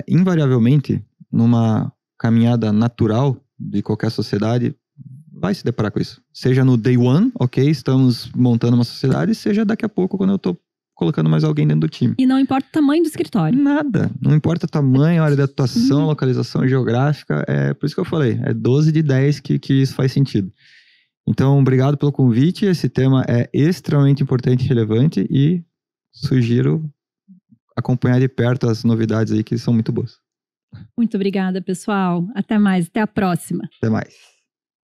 invariavelmente, numa caminhada natural de qualquer sociedade, vai se deparar com isso. Seja no day one, ok, estamos montando uma sociedade, seja daqui a pouco quando eu estou colocando mais alguém dentro do time. E não importa o tamanho do escritório. Nada. Não importa o tamanho, a área de atuação, localização geográfica. Por isso que eu falei, 12 de 10 que isso faz sentido. Então, obrigado pelo convite. Esse tema é extremamente importante e relevante e sugiro acompanhar de perto as novidades aí que são muito boas. Muito obrigada, pessoal. Até mais. Até a próxima. Até mais.